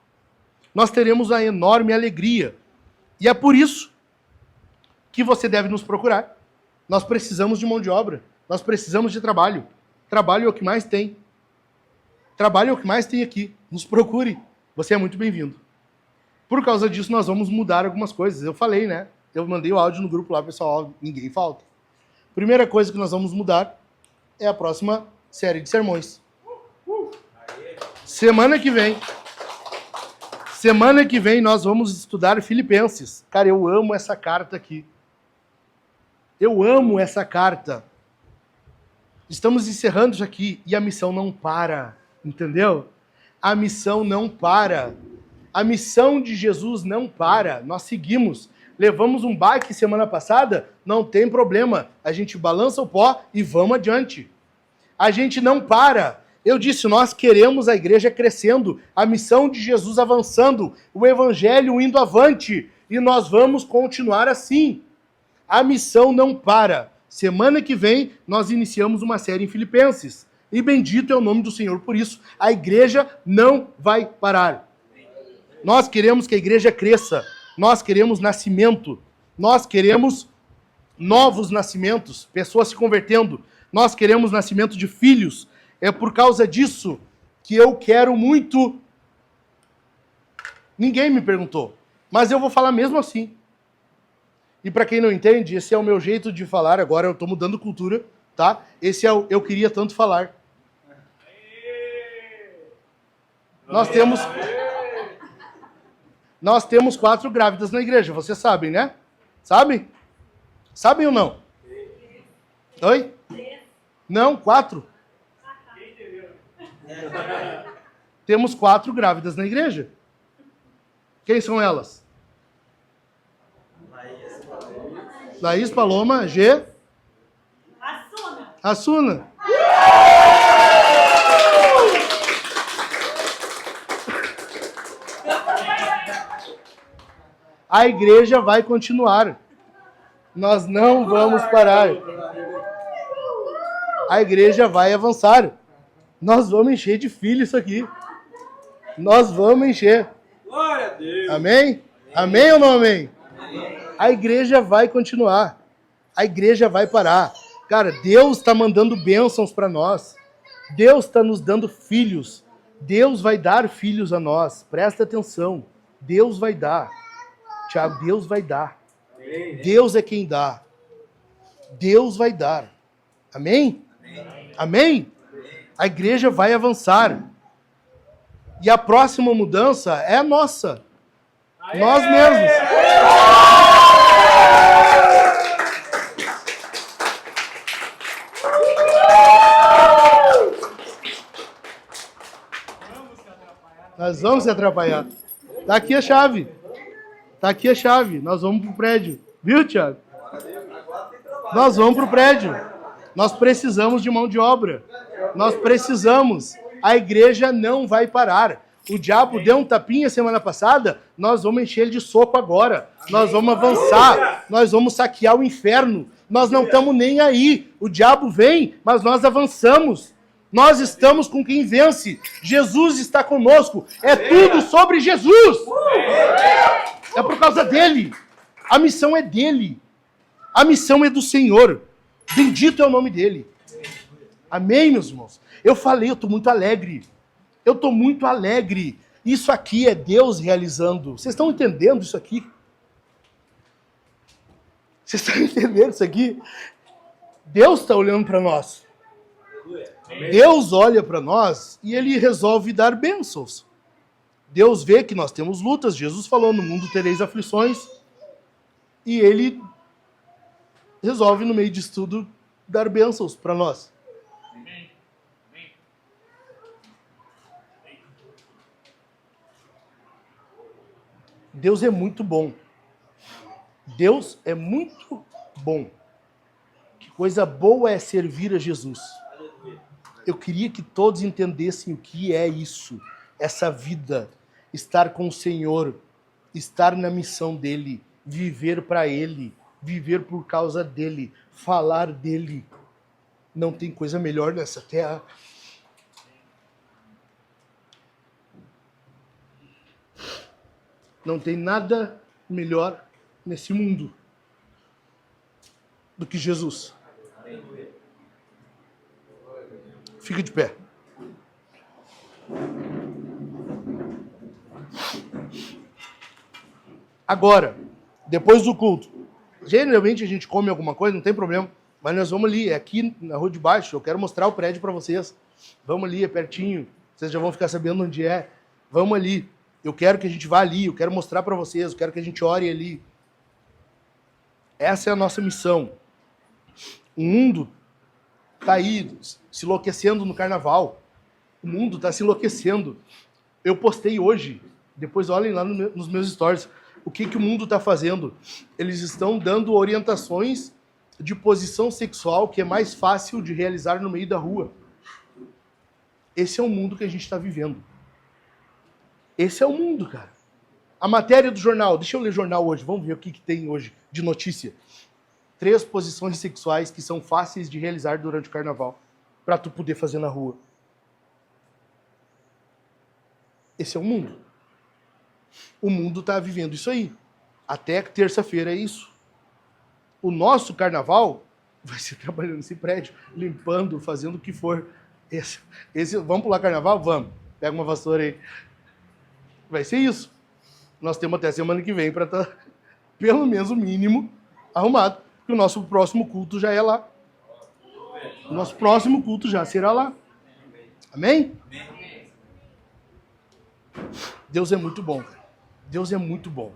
Nós teremos a enorme alegria. E é por isso que você deve nos procurar. Nós precisamos de mão de obra. Nós precisamos de trabalho. Trabalho é o que mais tem. Trabalho é o que mais tem aqui. Nos procure. Você é muito bem-vindo. Por causa disso, nós vamos mudar algumas coisas. Eu falei, né? Eu mandei o áudio no grupo lá, pessoal, ninguém falta. Primeira coisa que nós vamos mudar é a próxima série de sermões. Semana que vem nós vamos estudar Filipenses. Cara, eu amo essa carta aqui. Eu amo essa carta. Estamos encerrando isso aqui e a missão não para, entendeu? A missão não para. A missão de Jesus não para. Nós seguimos. Levamos um baque semana passada, não tem problema. A gente balança o pó e vamos adiante. A gente não para. Eu disse, nós queremos a igreja crescendo, a missão de Jesus avançando, o evangelho indo avante, e nós vamos continuar assim. A missão não para. Semana que vem, nós iniciamos uma série em Filipenses. E bendito é o nome do Senhor por isso. A igreja não vai parar. Nós queremos que a igreja cresça. Nós queremos nascimento. Nós queremos novos nascimentos, pessoas se convertendo. Nós queremos nascimento de filhos. É por causa disso que eu quero muito... Ninguém me perguntou, mas eu vou falar mesmo assim. E para quem não entende, esse é o meu jeito de falar. Agora eu estou mudando cultura, tá? Esse é o eu queria tanto falar. Nós temos 4 grávidas na igreja, vocês sabem, né? Sabem? Sabem ou não? Oi? Não, 4. Temos 4 grávidas na igreja. Quem são elas? Laís, Paloma, G. Assuna. A igreja vai continuar. Nós não vamos parar. A igreja vai avançar. Nós vamos encher de filhos isso aqui. Nós vamos encher. Glória a Deus. Amém? Amém ou não amém? A igreja vai continuar. A igreja vai parar. Cara, Deus está mandando bênçãos para nós. Deus está nos dando filhos. Deus vai dar filhos a nós. Presta atenção. Deus vai dar. Tiago, Deus vai dar. Deus é quem dá. Deus vai dar. Amém? Amém? A igreja vai avançar. E a próxima mudança é nossa. Nós mesmos. Nós vamos se atrapalhar. Tá aqui a chave. Tá aqui a chave. Nós vamos pro prédio. Viu, Thiago? Nós vamos pro prédio. Nós precisamos de mão de obra. Nós precisamos. A igreja não vai parar. O diabo deu um tapinha semana passada, nós vamos encher ele de soco agora. Nós vamos avançar. Nós vamos saquear o inferno. Nós não estamos nem aí. O diabo vem, mas nós avançamos. Nós estamos com quem vence. Jesus está conosco. É tudo sobre Jesus. É por causa dele. A missão é dele. A missão é do Senhor. Bendito é o nome dele. Amém, meus irmãos? Eu falei, eu estou muito alegre. Eu estou muito alegre. Isso aqui é Deus realizando. Vocês estão entendendo isso aqui? Vocês estão entendendo isso aqui? Deus está olhando para nós. Deus olha para nós e ele resolve dar bênçãos. Deus vê que nós temos lutas. Jesus falou, no mundo tereis aflições. E ele resolve, no meio disso tudo, dar bênçãos para nós. Deus é muito bom. Deus é muito bom. Que coisa boa é servir a Jesus. Eu queria que todos entendessem o que é isso. Essa vida. Estar com o Senhor. Estar na missão dele. Viver para ele. Viver por causa dele. Falar dele. Não tem coisa melhor nessa terra. Não tem nada melhor nesse mundo do que Jesus. Fica de pé. Agora, depois do culto, geralmente a gente come alguma coisa, não tem problema, mas nós vamos ali, é aqui na rua de baixo, eu quero mostrar o prédio para vocês. Vamos ali, é pertinho, vocês já vão ficar sabendo onde é. Vamos ali. Eu quero que a gente vá ali, eu quero mostrar para vocês, eu quero que a gente ore ali. Essa é a nossa missão. O mundo está aí, se enlouquecendo no carnaval. O mundo está se enlouquecendo. Eu postei hoje, depois olhem lá nos meus stories, o que o mundo está fazendo. Eles estão dando orientações de posição sexual que é mais fácil de realizar no meio da rua. Esse é o mundo que a gente está vivendo. Esse é o mundo, cara. A matéria do jornal, deixa eu ler o jornal hoje, vamos ver o que tem hoje de notícia. 3 posições sexuais que são fáceis de realizar durante o carnaval, para tu poder fazer na rua. Esse é o mundo. O mundo está vivendo isso aí. Até terça-feira é isso. O nosso carnaval vai ser trabalhando nesse prédio, limpando, fazendo o que for. Vamos pular carnaval? Vamos. Pega uma vassoura aí. Vai ser isso. Nós temos até semana que vem para estar, pelo menos o mínimo, arrumado. Porque o nosso próximo culto já é lá. O nosso próximo culto já será lá. Amém? Deus é muito bom. Deus é muito bom.